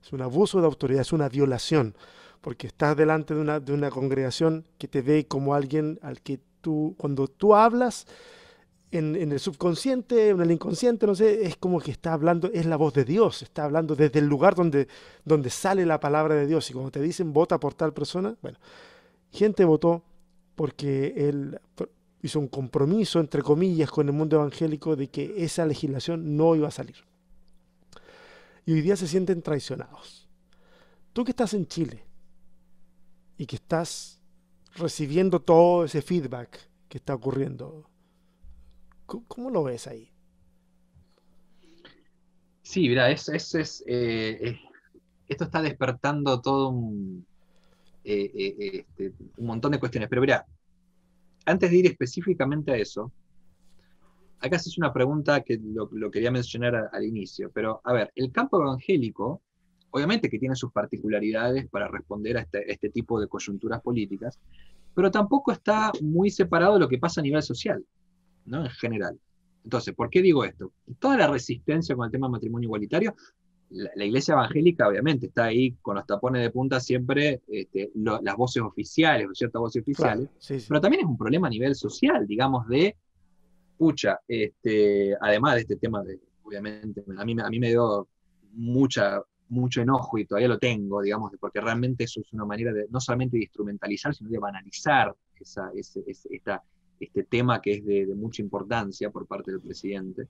Speaker 2: es un abuso de autoridad, es una violación, porque estás delante de una congregación que te ve como alguien al que tú, cuando tú hablas, en el subconsciente, en el inconsciente, no sé, es como que está hablando, es la voz de Dios, está hablando desde el lugar donde sale la palabra de Dios. Y cuando te dicen vota por tal persona, bueno, gente votó porque él hizo un compromiso, entre comillas, con el mundo evangélico de que esa legislación no iba a salir. Y hoy día se sienten traicionados. Tú que estás en Chile y que estás recibiendo todo ese feedback que está ocurriendo, ¿cómo lo ves ahí?
Speaker 1: Sí, mira, esto está despertando todo un montón de cuestiones. Pero mira, antes de ir específicamente a eso, acá haces una pregunta que lo quería mencionar al inicio, pero a ver, el campo evangélico, obviamente que tiene sus particularidades para responder a este tipo de coyunturas políticas, pero tampoco está muy separado de lo que pasa a nivel social, ¿no? En general. Entonces, ¿por qué digo esto? Toda la resistencia con el tema del matrimonio igualitario, la iglesia evangélica obviamente está ahí con los tapones de punta siempre, las voces oficiales, o ciertas voces
Speaker 2: Claro,
Speaker 1: oficiales,
Speaker 2: sí, sí.
Speaker 1: pero también es un problema a nivel social, digamos, de pucha, además de este tema de, obviamente, a mí me dio mucho enojo y todavía lo tengo, digamos, porque realmente eso es una manera de no solamente de instrumentalizar, sino de banalizar este tema que es de mucha importancia por parte del presidente.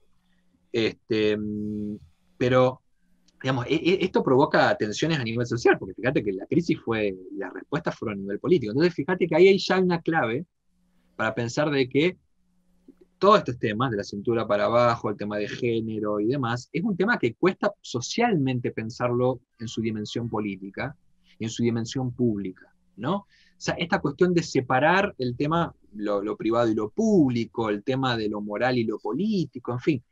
Speaker 1: Este, pero, digamos, esto provoca tensiones a nivel social, porque fíjate que la crisis las respuestas fueron a nivel político. Entonces, fíjate que ahí hay ya una clave para pensar de que todos estos temas, de la cintura para abajo, el tema de género y demás, es un tema que cuesta socialmente pensarlo en su dimensión política y en su dimensión pública, ¿no? O sea, esta cuestión de separar el tema, lo privado y lo público, el tema de lo moral y lo político, en fin,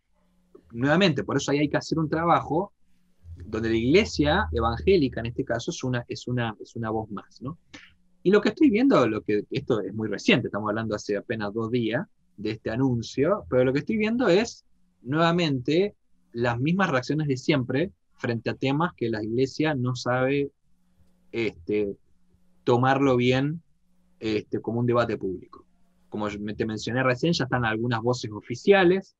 Speaker 1: nuevamente, por eso ahí hay que hacer un trabajo donde la iglesia evangélica, en este caso, es una voz más, ¿no? Y lo que estoy viendo, esto es muy reciente, estamos hablando hace apenas 2 días de este anuncio, pero lo que estoy viendo es nuevamente las mismas reacciones de siempre frente a temas que la iglesia no sabe este, tomarlo bien como un debate público. Como te mencioné recién, ya están algunas voces oficiales,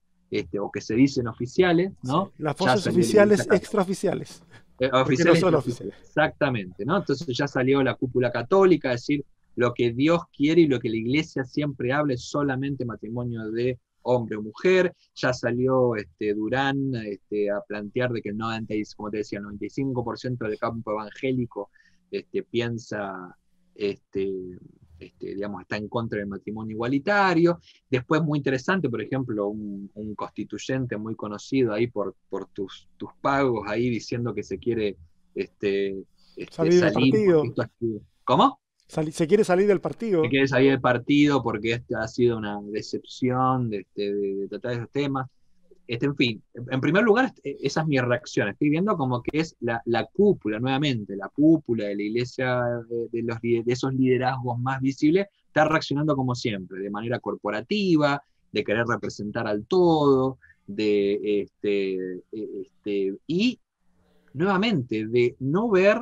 Speaker 1: o que se dicen oficiales,
Speaker 2: Sí.
Speaker 1: ¿no?
Speaker 2: Las
Speaker 1: Ya
Speaker 2: voces
Speaker 1: salió
Speaker 2: oficiales, extraoficiales, porque no
Speaker 1: oficiales y
Speaker 2: son oficiales.
Speaker 1: extraoficiales, exactamente, ¿no? Entonces ya salió la cúpula católica a decir lo que Dios quiere y lo que la iglesia siempre habla es solamente matrimonio de hombre o mujer. Ya salió Durán a plantear de que el 90, como te decía, el 95% del campo evangélico piensa, este, digamos, está en contra del matrimonio igualitario. Después, muy interesante, por ejemplo, un constituyente muy conocido ahí por tus pagos ahí diciendo que se quiere
Speaker 2: Salir del
Speaker 1: salir porque
Speaker 2: partido.
Speaker 1: esto ¿Cómo?
Speaker 2: Se quiere salir del
Speaker 1: Que
Speaker 2: partido.
Speaker 1: quiere salir del partido porque este ha sido una decepción de tratar esos temas. En fin, en primer lugar, esa es mi reacción. Estoy viendo como que es la cúpula, nuevamente, la cúpula de la iglesia, de esos liderazgos más visibles, está reaccionando como siempre, de manera corporativa, de querer representar al todo, y nuevamente, de no ver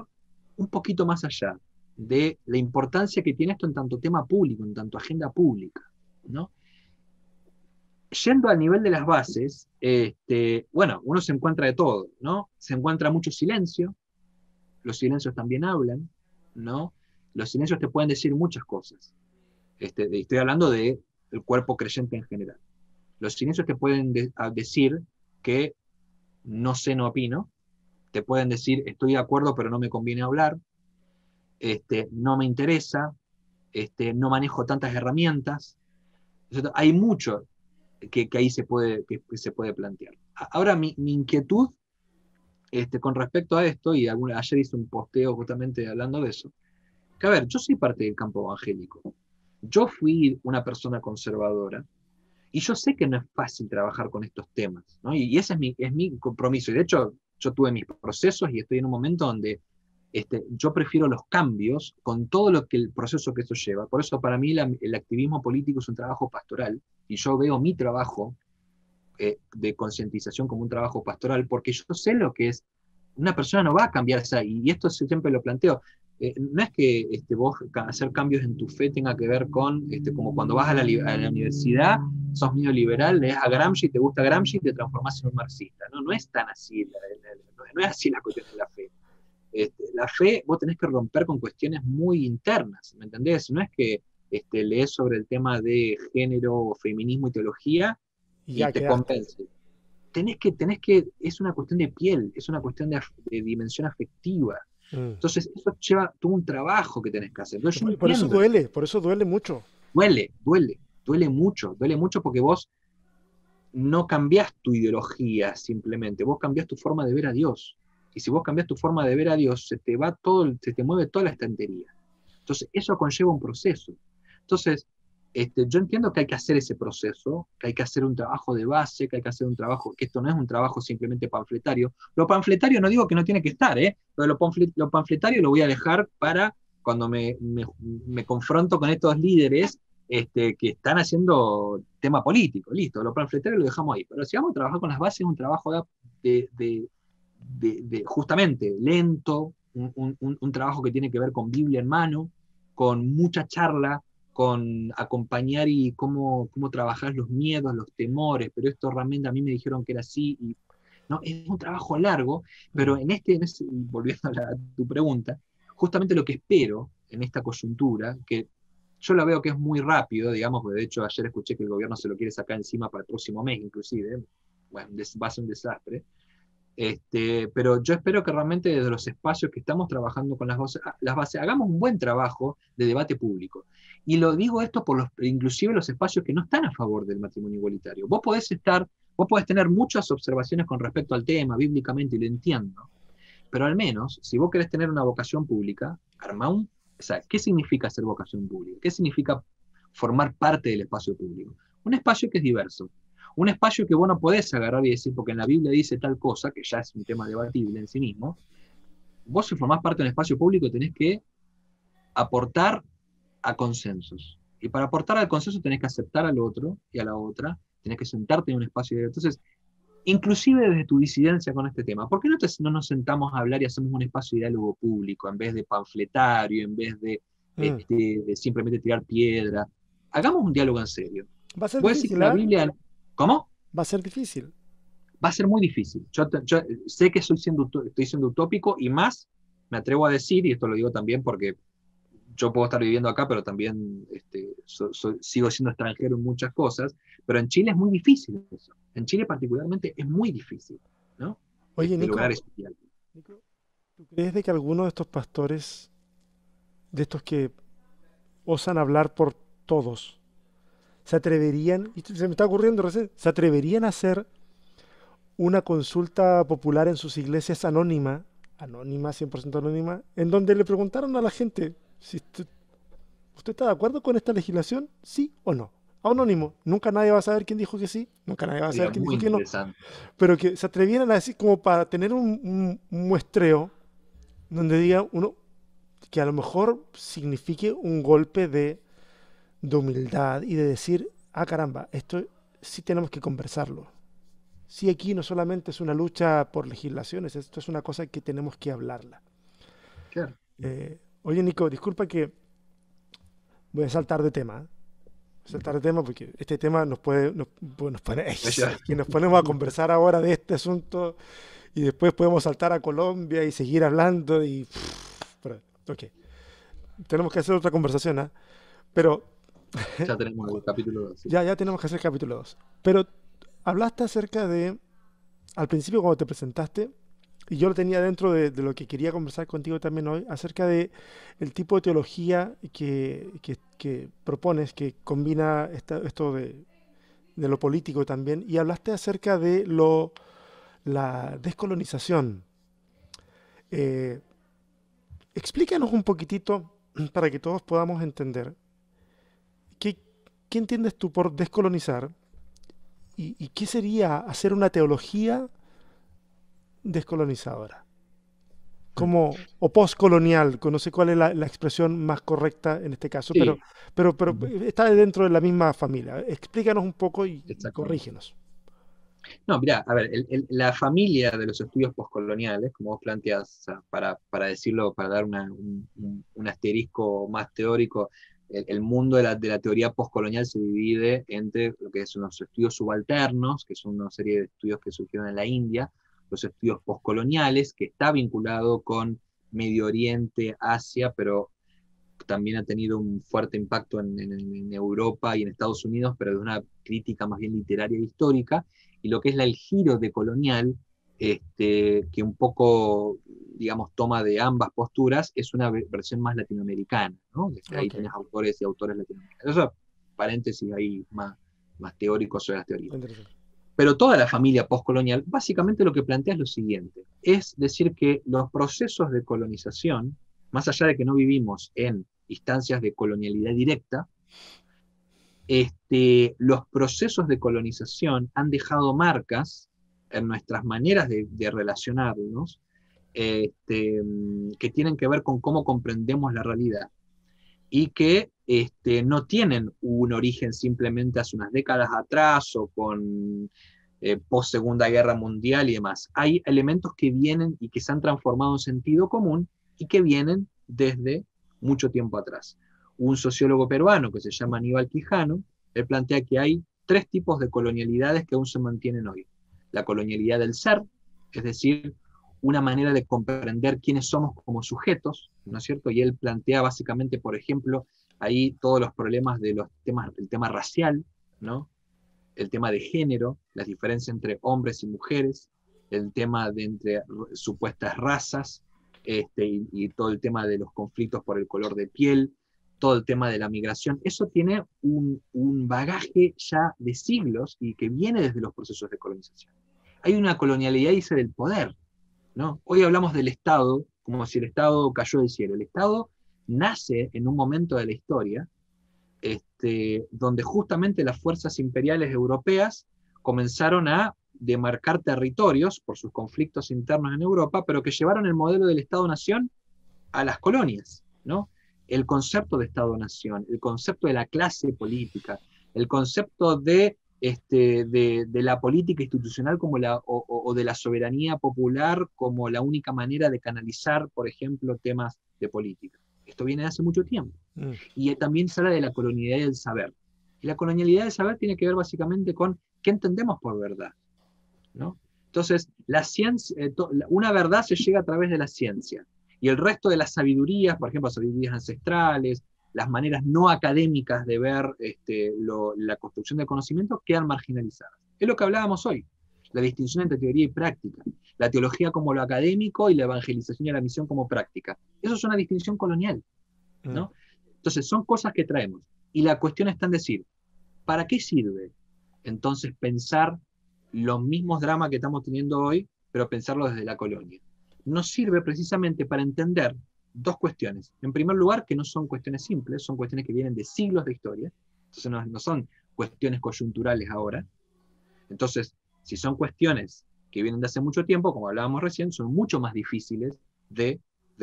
Speaker 1: un poquito más allá de la importancia que tiene esto en tanto tema público, en tanto agenda pública, ¿no? Yendo al nivel de las bases, bueno, uno se encuentra de todo, ¿no? Se encuentra mucho silencio, los silencios también hablan, ¿no? Los silencios te pueden decir muchas cosas. Estoy hablando del cuerpo creyente en general. Los silencios te pueden decir que no sé, no opino, te pueden decir estoy de acuerdo pero no me conviene hablar, no me interesa, no manejo tantas herramientas. Hay mucho que ahí que se puede plantear. Ahora, mi inquietud con respecto a esto, y ayer hice un posteo justamente hablando de eso, que a ver, yo soy parte del campo evangélico. Yo fui una persona conservadora, y yo sé que no es fácil trabajar con estos temas, ¿no? Y ese es mi compromiso. Y de hecho, yo tuve mis procesos y estoy en un momento donde yo prefiero los cambios con todo lo que el proceso que eso lleva. Por eso para mí el activismo político es un trabajo pastoral y yo veo mi trabajo de concientización como un trabajo pastoral porque yo sé lo que es. Una persona no va a cambiar esa, y esto siempre lo planteo. No es que vos hacer cambios en tu fe tenga que ver con, como cuando vas a la universidad, sos medio liberal, lees a Gramsci, te gusta Gramsci y te transformás en un marxista. No, no es tan así, no es así la cuestión de la fe. La fe vos tenés que romper con cuestiones muy internas, ¿me entendés? No es que lees sobre el tema de género, feminismo y teología
Speaker 2: Y
Speaker 1: y
Speaker 2: ya
Speaker 1: te
Speaker 2: quedaste.
Speaker 1: convence. Es una cuestión de piel, es una cuestión de dimensión afectiva.
Speaker 2: Mm.
Speaker 1: Entonces, eso lleva todo un trabajo que tenés que hacer. Entonces, yo entiendo,
Speaker 2: Por eso duele mucho.
Speaker 1: duele mucho porque vos no cambiás tu ideología simplemente, vos cambiás tu forma de ver a Dios. Y si vos cambiás tu forma de ver a Dios, se te va todo, se te mueve toda la estantería. Entonces, eso conlleva un proceso. Entonces, yo entiendo que hay que hacer ese proceso, que hay que hacer un trabajo de base, que hay que hacer un trabajo, que esto no es un trabajo simplemente panfletario. Lo panfletario no digo que no tiene que estar, pero lo panfletario lo voy a dejar para cuando me confronto con estos líderes que están haciendo tema político. Listo, lo panfletario lo dejamos ahí. Pero si vamos a trabajar con las bases, es un trabajo justamente lento, un trabajo que tiene que ver con Biblia en mano, con mucha charla, con acompañar y cómo trabajar los miedos, los temores, pero esto realmente a mí me dijeron que era así, y no, es un trabajo largo, pero volviendo a tu pregunta, justamente lo que espero en esta coyuntura, que yo la veo que es muy rápido, digamos, porque de hecho ayer escuché que el gobierno se lo quiere sacar encima para el próximo mes, inclusive, bueno, va a ser un desastre, pero yo espero que realmente desde los espacios que estamos trabajando con las bases, hagamos un buen trabajo de debate público. Y lo digo esto por inclusive los espacios que no están a favor del matrimonio igualitario. Vos podés tener muchas observaciones con respecto al tema, bíblicamente, y lo entiendo, pero al menos, si vos querés tener una vocación pública, o sea, ¿qué significa ser vocación pública? ¿Qué significa formar parte del espacio público? Un espacio que es diverso, un espacio que vos no podés agarrar y decir, porque en la Biblia dice tal cosa, que ya es un tema debatible en sí mismo, vos si formás parte de un espacio público tenés que aportar a consensos. Y para aportar al consenso tenés que aceptar al otro y a la otra, tenés que sentarte en un espacio. Entonces, inclusive desde tu disidencia con este tema, ¿por qué no nos sentamos a hablar y hacemos un espacio de diálogo público en vez de panfletario, en vez
Speaker 2: Mm.
Speaker 1: de simplemente tirar piedra? Hagamos un diálogo en serio.
Speaker 2: Va a ser
Speaker 1: Voy a decir que
Speaker 2: difícil,
Speaker 1: la
Speaker 2: ¿ah?
Speaker 1: Biblia... ¿Cómo?
Speaker 2: Va a ser difícil.
Speaker 1: Va a ser muy difícil. Yo sé que estoy siendo utópico y más me atrevo a decir, y esto lo digo también porque yo puedo estar viviendo acá, pero también sigo siendo extranjero en muchas cosas, pero en Chile es muy difícil eso. En Chile particularmente es muy difícil, ¿no?
Speaker 2: Oye,
Speaker 1: Lograr
Speaker 2: Nico,
Speaker 1: ese diálogo.
Speaker 2: Nico, ¿tú crees de que alguno de estos pastores, de estos que osan hablar por todos, se atreverían, y se me está ocurriendo recién, se atreverían a hacer una consulta popular en sus iglesias anónima, anónima, 100% anónima, en donde le preguntaron a la gente si usted está de acuerdo con esta legislación, sí o no? Anónimo, nunca nadie va a saber quién dijo que sí, nunca nadie va a
Speaker 1: Sería
Speaker 2: saber quién
Speaker 1: muy
Speaker 2: dijo que no,
Speaker 1: interesante.
Speaker 2: pero que se atrevieran a decir como para tener un muestreo donde diga uno que a lo mejor signifique un golpe de humildad y de decir, ah caramba, esto sí tenemos que conversarlo. Sí, aquí no solamente es una lucha por legislaciones, esto es una cosa que tenemos que hablarla.
Speaker 1: Claro.
Speaker 2: Oye, Nico, disculpa que voy a saltar de tema. Saltar de tema porque este tema nos puede, nos pone, que nos ponemos a conversar ahora de este asunto y después podemos saltar a Colombia y seguir hablando y... ok, tenemos que hacer otra conversación, ¿ah? Pero
Speaker 1: Ya tenemos el capítulo 2. Sí.
Speaker 2: ya tenemos que hacer capítulo 2. Pero hablaste acerca de, al principio cuando te presentaste, y yo lo tenía dentro de lo que quería conversar contigo también hoy, acerca de el tipo de teología que propones, que combina esto de lo político también, y hablaste acerca de la descolonización. Eh, Explícanos un poquitito para que todos podamos entender qué, qué entiendes tú por descolonizar y qué sería hacer una teología descolonizadora. Como, o postcolonial, no sé cuál es la expresión más correcta en este caso,
Speaker 1: Sí.
Speaker 2: pero está dentro de la misma familia. Explícanos un poco y
Speaker 1: Exactamente.
Speaker 2: corrígenos.
Speaker 1: No, mirá, a ver, la familia de los estudios postcoloniales, como vos planteas, o sea, para decirlo, para dar un asterisco más teórico, el mundo de la teoría postcolonial se divide entre lo que son los estudios subalternos, que son una serie de estudios que surgieron en la India, los estudios postcoloniales, que está vinculado con Medio Oriente, Asia, pero también ha tenido un fuerte impacto en Europa y en Estados Unidos, pero de una crítica más bien literaria e histórica, y lo que es el giro decolonial, que un poco, digamos, toma de ambas posturas, es una versión más latinoamericana, ¿no? Ahí
Speaker 2: Ok,
Speaker 1: tenés autores y autores latinoamericanos. Eso, paréntesis ahí más teóricos sobre las teorías.
Speaker 2: interesante.
Speaker 1: pero toda la familia postcolonial, básicamente lo que plantea es lo siguiente, es decir que los procesos de colonización, más allá de que no vivimos en instancias de colonialidad directa, los procesos de colonización han dejado marcas en nuestras maneras de relacionarnos, que tienen que ver con cómo comprendemos la realidad y que no tienen un origen simplemente hace unas décadas atrás o con post Segunda Guerra Mundial y demás. Hay elementos que vienen y que se han transformado en sentido común y que vienen desde mucho tiempo atrás. Un sociólogo peruano que se llama Aníbal Quijano, él plantea que hay tres tipos de colonialidades que aún se mantienen hoy. La colonialidad del ser, es decir, una manera de comprender quiénes somos como sujetos, ¿no es cierto? Y él plantea básicamente, por ejemplo, ahí todos los problemas de el tema racial, ¿no? El tema de género, las diferencias entre hombres y mujeres, el tema de entre supuestas razas, y todo el tema de los conflictos por el color de piel, todo el tema de la migración. Eso tiene un bagaje ya de siglos y que viene desde los procesos de colonización. Hay una colonialidad, dice, del poder, ¿no? Hoy hablamos del Estado como si el Estado cayó del cielo. El Estado nace en un momento de la historia donde justamente las fuerzas imperiales europeas comenzaron a demarcar territorios por sus conflictos internos en Europa, pero que llevaron el modelo del Estado-Nación a las colonias, ¿no? El concepto de Estado-Nación, el concepto de la clase política, el concepto de la política institucional como o de la soberanía popular como la única manera de canalizar, por ejemplo, temas de política. Esto viene de hace mucho tiempo. Y también se habla de la colonialidad del saber. Y la colonialidad del saber tiene que ver básicamente con qué entendemos por verdad, ¿no? Entonces, la ciencia, una verdad se llega a través de la ciencia. Y el resto de las sabidurías, por ejemplo, sabidurías ancestrales, las maneras no académicas de ver la construcción del conocimiento, quedan marginalizadas. Es lo que hablábamos hoy, la distinción entre teoría y práctica, la teología como lo académico y la evangelización y la misión como práctica. Eso es una distinción colonial, ¿no? Entonces, son cosas que traemos. Y la cuestión está en decir, ¿para qué sirve entonces pensar los mismos dramas que estamos teniendo hoy, pero pensarlo desde la colonia? Nos sirve precisamente para entender dos cuestiones. En primer lugar, que no son cuestiones simples, son cuestiones que vienen de siglos de historia, entonces no son cuestiones coyunturales ahora. Entonces, si son cuestiones que vienen de hace mucho tiempo, como hablábamos recién, son mucho más difíciles de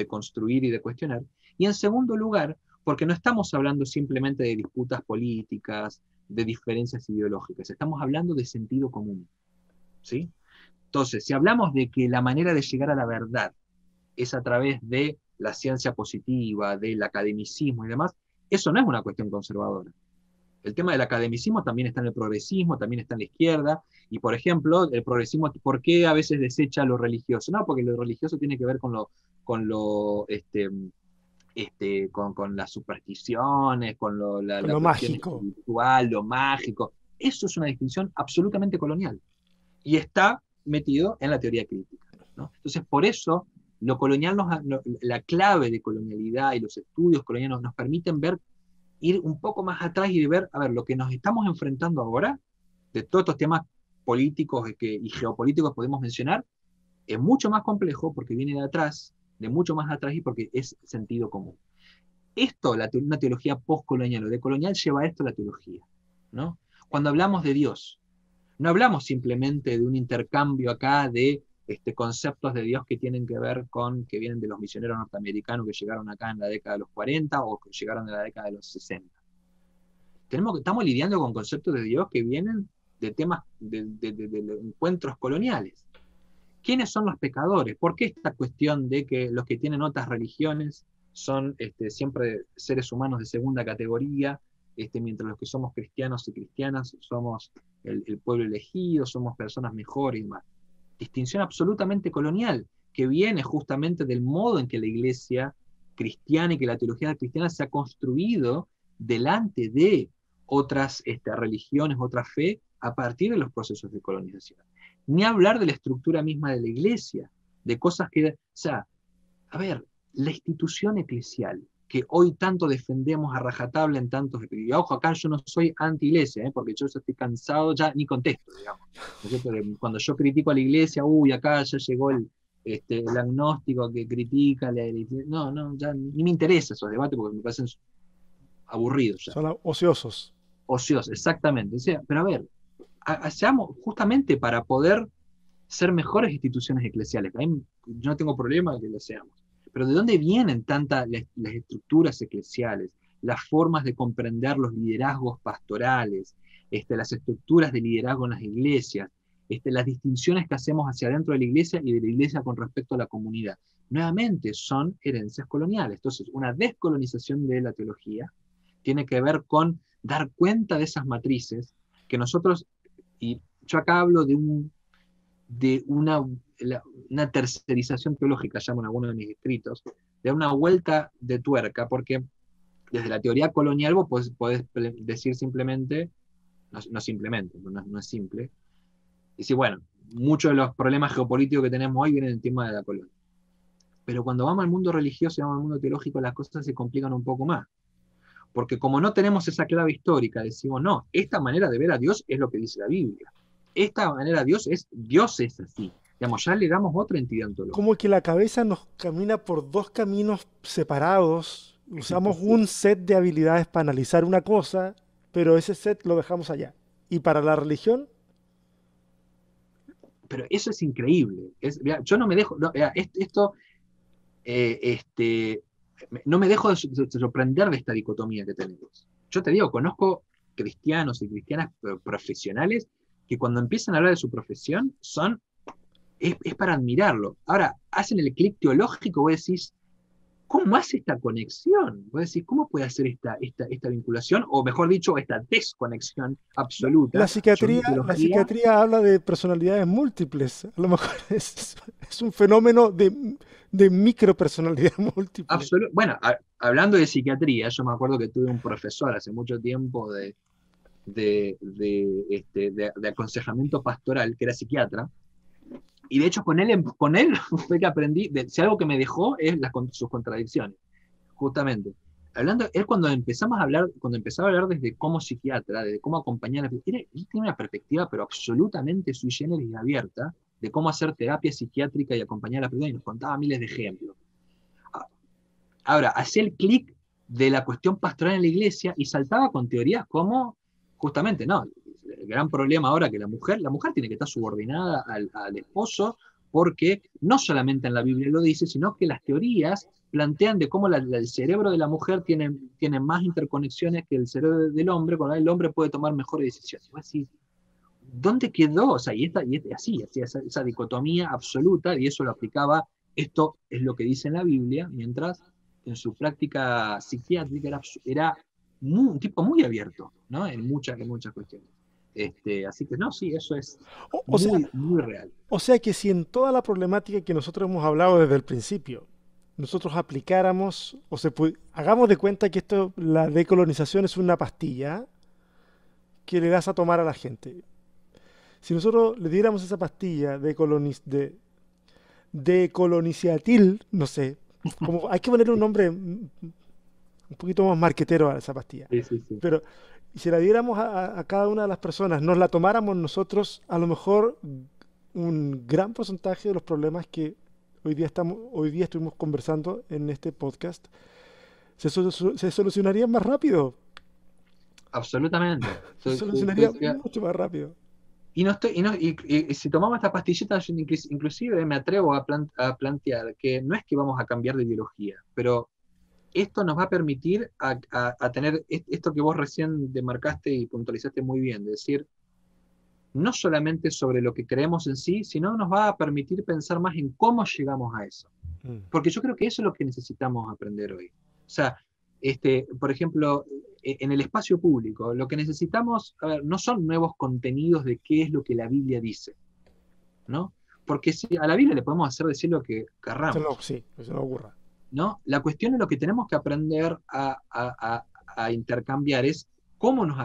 Speaker 1: construir y de cuestionar. Y en segundo lugar, porque no estamos hablando simplemente de disputas políticas, de diferencias ideológicas, estamos hablando de sentido común, ¿sí? Entonces, si hablamos de que la manera de llegar a la verdad es a través de la ciencia positiva, del academicismo y demás, eso no es una cuestión conservadora. El tema del academicismo también está en el progresismo, también está en la izquierda, y por ejemplo, el progresismo, ¿por qué a veces desecha lo religioso? No, porque lo religioso tiene que ver con las supersticiones, con la
Speaker 2: lo
Speaker 1: cuestión
Speaker 2: mágico.
Speaker 1: espiritual, lo mágico. Eso es una distinción absolutamente colonial. Y está metido en la teoría crítica, ¿no? Entonces, por eso, lo colonial la clave de colonialidad y los estudios coloniales nos permiten ir un poco más atrás y ver, a ver, lo que nos estamos enfrentando ahora, de todos estos temas políticos y geopolíticos podemos mencionar, es mucho más complejo porque viene de atrás, de mucho más atrás y porque es sentido común. Esto, una teología postcolonial o decolonial, lleva esto a la teología, ¿no? Cuando hablamos de Dios, no hablamos simplemente de un intercambio acá de conceptos de Dios que tienen que ver con, que vienen de los misioneros norteamericanos que llegaron acá en la década de los 40 o que llegaron en la década de los 60. Estamos lidiando con conceptos de Dios que vienen de temas de encuentros coloniales. ¿Quiénes son los pecadores? ¿Por qué esta cuestión de que los que tienen otras religiones son siempre seres humanos de segunda categoría, mientras los que somos cristianos y cristianas somos el pueblo elegido, somos personas mejores y demás? Distinción absolutamente colonial, que viene justamente del modo en que la iglesia cristiana y que la teología cristiana se ha construido delante de otras religiones, otra fe, a partir de los procesos de colonización. Ni hablar de la estructura misma de la iglesia, de cosas que, o sea, a ver, la institución eclesial, que hoy tanto defendemos a rajatabla en tantos... Y ojo, acá yo no soy anti-iglesia, porque yo ya estoy cansado, ya ni contesto, digamos. ¿No es cierto? Cuando yo critico a la iglesia, uy, acá ya llegó el agnóstico que critica, no, ya ni me interesa esos debates porque me parecen aburridos ya.
Speaker 2: Son ociosos.
Speaker 1: Ociosos, exactamente. O sea, pero a ver, seamos justamente para poder ser mejores instituciones eclesiales. Yo no tengo problema que lo seamos. Pero ¿de dónde vienen tantas las estructuras eclesiales, las formas de comprender los liderazgos pastorales, las estructuras de liderazgo en las iglesias, las distinciones que hacemos hacia adentro de la iglesia y de la iglesia con respecto a la comunidad? Nuevamente son herencias coloniales. Entonces, una descolonización de la teología tiene que ver con dar cuenta de esas matrices que nosotros, y yo acá hablo de una tercerización teológica, llamo en algunos de mis escritos, de una vuelta de tuerca, porque desde la teoría colonial vos podés decir simplemente, no simplemente, no es simple, decir, bueno, muchos de los problemas geopolíticos que tenemos hoy vienen del tema de la colonia. Pero cuando vamos al mundo religioso y vamos al mundo teológico, las cosas se complican un poco más. Porque como no tenemos esa clave histórica, decimos, no, esta manera de ver a Dios es lo que dice la Biblia. Esta manera de Dios es así. Digamos, ya le damos otra entidad ontológica.
Speaker 2: Como que la cabeza nos camina por dos caminos separados. Usamos un set de habilidades para analizar una cosa, pero ese set lo dejamos allá. Y para la religión...
Speaker 1: Pero eso es increíble. Yo no me dejo... No, no me dejo de sorprender de esta dicotomía que tenemos. Yo te digo, conozco cristianos y cristianas profesionales que cuando empiezan a hablar de su profesión es para admirarlo. Ahora, hacen el clic teológico, vos decís, ¿cómo hace esta conexión? Vos decís, ¿cómo puede hacer esta vinculación? O mejor dicho, esta desconexión absoluta.
Speaker 2: La psiquiatría habla de personalidades múltiples. A lo mejor es un fenómeno de micropersonalidad múltiple.
Speaker 1: Bueno, hablando de psiquiatría, yo me acuerdo que tuve un profesor hace mucho tiempo de aconsejamiento pastoral, que era psiquiatra, y de hecho con él fue que aprendí, si algo que me dejó es sus contradicciones, justamente. Él cuando empezó a hablar desde como psiquiatra, desde cómo acompañar, él tiene una perspectiva pero absolutamente sui generis y abierta, de cómo hacer terapia psiquiátrica y acompañar a la persona, y nos contaba miles de ejemplos. Ahora, hacía el clic de la cuestión pastoral en la iglesia y saltaba con teorías como, justamente, no, el gran problema ahora que la mujer tiene que estar subordinada al esposo, porque no solamente en la Biblia lo dice, sino que las teorías plantean de cómo el cerebro de la mujer tiene más interconexiones que el cerebro del hombre, con lo cual el hombre puede tomar mejores decisiones. Así, ¿dónde quedó? O sea, y así esa dicotomía absoluta, y eso lo aplicaba, esto es lo que dice en la Biblia, mientras en su práctica psiquiátrica era un tipo muy abierto, ¿no? En muchas cuestiones. Así que no, sí, eso es muy real.
Speaker 2: O sea que si en toda la problemática que nosotros hemos hablado desde el principio, nosotros aplicáramos, hagamos de cuenta que la decolonización es una pastilla que le das a tomar a la gente. Si nosotros le diéramos esa pastilla decoloniciatil, no sé, hay que ponerle un nombre un poquito más marquetero a esa pastilla.
Speaker 1: Sí.
Speaker 2: Pero si la diéramos a cada una de las personas, nos la tomáramos nosotros, a lo mejor un gran porcentaje de los problemas que hoy día estuvimos conversando en este podcast se solucionarían más rápido.
Speaker 1: Absolutamente.
Speaker 2: Se solucionaría mucho más rápido.
Speaker 1: Y si tomamos esta pastillita, yo inclusive me atrevo a plantear que no es que vamos a cambiar de ideología, pero esto nos va a permitir a tener esto que vos recién demarcaste y puntualizaste muy bien, de decir, no solamente sobre lo que creemos en sí, sino nos va a permitir pensar más en cómo llegamos a eso. Porque yo creo que eso es lo que necesitamos aprender hoy. O sea, por ejemplo, en el espacio público, lo que necesitamos, no son nuevos contenidos de qué es lo que la Biblia dice, ¿no? Porque a la Biblia le podemos hacer decir lo que querramos.
Speaker 2: Sí, eso no ocurra.
Speaker 1: ¿No? La cuestión es lo que tenemos que aprender a intercambiar es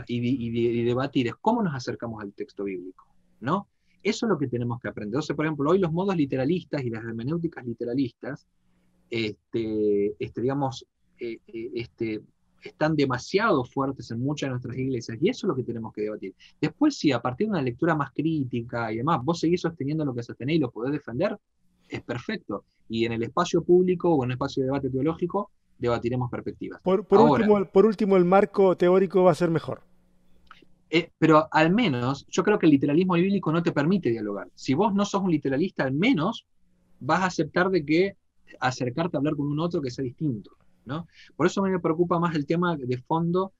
Speaker 1: y debatir es cómo nos acercamos al texto bíblico, ¿no? Eso es lo que tenemos que aprender. Entonces, por ejemplo, hoy los modos literalistas y las hermenéuticas literalistas, digamos, están demasiado fuertes en muchas de nuestras iglesias, y eso es lo que tenemos que debatir. Después, sí, a partir de una lectura más crítica y demás, vos seguís sosteniendo lo que sostenés y lo podés defender, es perfecto. Y en el espacio público o en el espacio de debate teológico, debatiremos perspectivas. Ahora,
Speaker 2: Por último, el marco teórico va a ser mejor.
Speaker 1: pero al menos, yo creo que el literalismo bíblico no te permite dialogar. Si vos no sos un literalista, al menos vas a aceptar de que acercarte a hablar con un otro que sea distinto, ¿no? Por eso a mí me preocupa más el tema de fondo,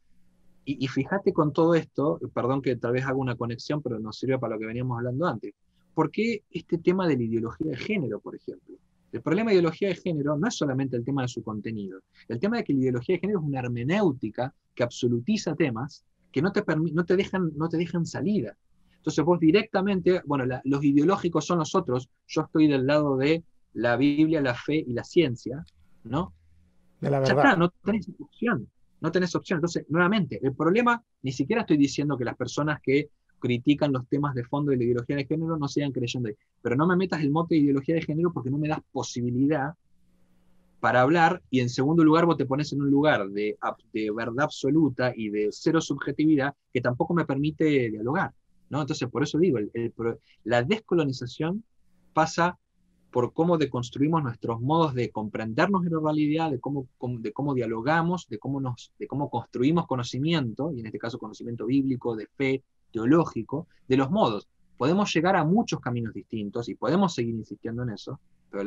Speaker 1: y fíjate con todo esto, perdón que tal vez haga una conexión, pero nos sirve para lo que veníamos hablando antes. ¿Por qué este tema de la ideología de género, por ejemplo? El problema de ideología de género no es solamente el tema de su contenido. El tema de que la ideología de género es una hermenéutica que absolutiza temas que no te dejan salida. Entonces vos directamente, bueno, los ideológicos son los otros, yo estoy del lado de la Biblia, la fe y la ciencia, ¿no?
Speaker 2: De la
Speaker 1: Ya
Speaker 2: verdad.
Speaker 1: está, no tenés opción. No tenés opción. Entonces, nuevamente, el problema, ni siquiera estoy diciendo que las personas que critican los temas de fondo de la ideología de género no sigan creyendo ahí. Pero no me metas el mote de ideología de género porque no me das posibilidad para hablar, y en segundo lugar vos te pones en un lugar de verdad absoluta y de cero subjetividad que tampoco me permite dialogar, ¿no? Entonces, por eso digo, la descolonización pasa por cómo deconstruimos nuestros modos de comprendernos en la realidad, de cómo dialogamos, de cómo construimos conocimiento, y en este caso conocimiento bíblico, de fe, teológico, de los modos. Podemos llegar a muchos caminos distintos y podemos seguir insistiendo en eso, pero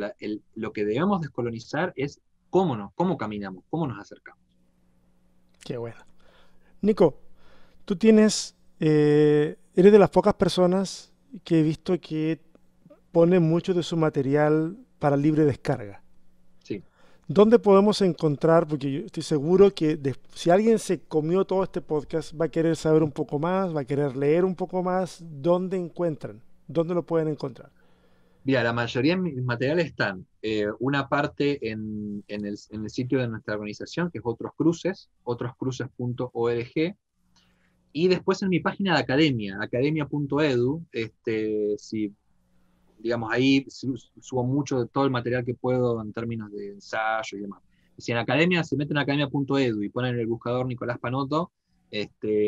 Speaker 1: lo que debemos descolonizar es cómo caminamos, cómo nos acercamos.
Speaker 2: Qué bueno. Nico, tú eres de las pocas personas que he visto que pone mucho de su material para libre descarga.
Speaker 1: Sí.
Speaker 2: ¿Dónde podemos encontrar? Porque yo estoy seguro que si alguien se comió todo este podcast, va a querer saber un poco más, va a querer leer un poco más. ¿Dónde encuentran? ¿Dónde lo pueden encontrar?
Speaker 1: Mira, la mayoría de mis materiales están, una parte en el sitio de nuestra organización, que es otroscruces.org, y después en mi página de academia, academia.edu, si digamos, ahí subo mucho de todo el material que puedo en términos de ensayo y demás. Y si en academia, se meten en academia.edu y ponen en el buscador Nicolás Panoto,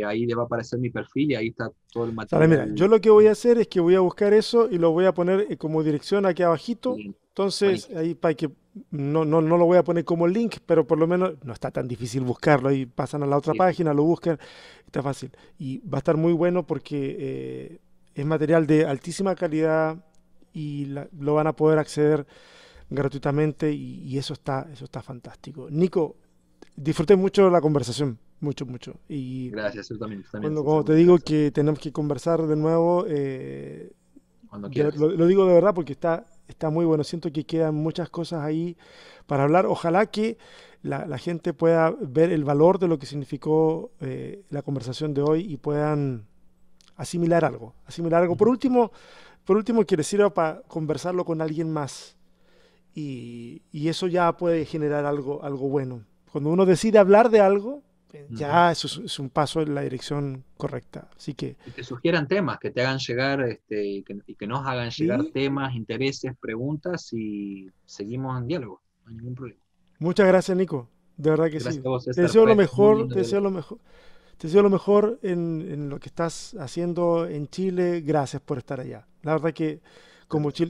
Speaker 1: ahí le va a aparecer mi perfil y ahí está todo el
Speaker 2: Sale, mira,
Speaker 1: material.
Speaker 2: yo lo que voy a hacer es que voy a buscar eso y lo voy a poner como dirección aquí abajito. Entonces,
Speaker 1: Buenísimo.
Speaker 2: ahí para que no lo voy a poner como link, pero por lo menos no está tan difícil buscarlo. Ahí pasan a la otra
Speaker 1: Sí, sí.
Speaker 2: página, lo buscan, está fácil. Y va a estar muy bueno porque es material de altísima calidad y lo van a poder acceder gratuitamente y eso está fantástico. Nico, disfruté mucho la conversación, mucho, mucho. Y
Speaker 1: Gracias, yo también.
Speaker 2: cuando te digo que tenemos que conversar de nuevo,
Speaker 1: Cuando quieras.
Speaker 2: lo digo de verdad porque está muy bueno. Siento que quedan muchas cosas ahí para hablar. Ojalá que la gente pueda ver el valor de lo que significó la conversación de hoy y puedan asimilar algo. Asimilar algo. Por último, que les sirva para conversarlo con alguien más. Y eso ya puede generar algo bueno. Cuando uno decide hablar de algo, ya eso es un paso en la dirección correcta. Así que,
Speaker 1: Y que sugieran temas, que te hagan llegar, y que nos hagan llegar
Speaker 2: sí,
Speaker 1: temas, intereses, preguntas, y seguimos en diálogo. No hay ningún problema.
Speaker 2: muchas gracias, Nico. De verdad que
Speaker 1: Gracias
Speaker 2: sí.
Speaker 1: a vos,
Speaker 2: Te
Speaker 1: César.
Speaker 2: deseo lo
Speaker 1: Fue muy
Speaker 2: mejor,
Speaker 1: lindo
Speaker 2: te deseo
Speaker 1: dialogar.
Speaker 2: lo mejor. Te deseo lo mejor en lo que estás haciendo en Chile. Gracias por estar allá. La verdad que,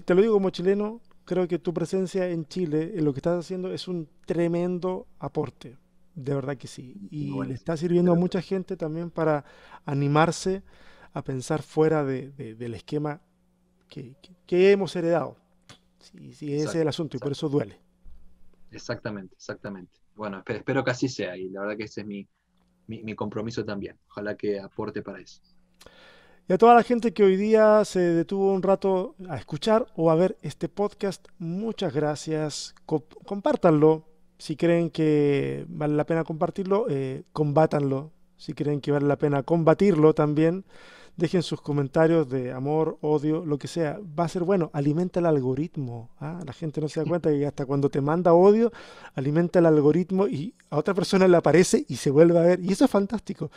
Speaker 2: te lo digo como chileno, creo que tu presencia en Chile, en lo que estás haciendo, es un tremendo aporte. De verdad que sí. Y le está
Speaker 1: Buenísimo.
Speaker 2: sirviendo a mucha gente también para animarse a pensar fuera del esquema que hemos heredado. Sí, sí, ese es el
Speaker 1: Exacto,
Speaker 2: asunto y por
Speaker 1: exacto.
Speaker 2: eso duele.
Speaker 1: Exactamente, exactamente. Bueno, espero que así sea, y la verdad que ese es mi compromiso también. Ojalá que aporte para eso.
Speaker 2: Y a toda la gente que hoy día se detuvo un rato a escuchar o a ver este podcast, muchas gracias. Compártanlo. Si creen que vale la pena compartirlo, combátanlo. Si creen que vale la pena combatirlo también, dejen sus comentarios de amor, odio, lo que sea. Va a ser bueno, alimenta el algoritmo. ¿Ah? La gente no se da cuenta que hasta cuando te manda odio, alimenta el algoritmo y a otra persona le aparece y se vuelve a ver. Y eso es fantástico.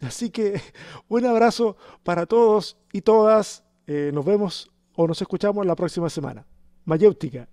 Speaker 2: Así que un abrazo para todos y todas. Nos vemos o nos escuchamos la próxima semana. Mayéutica.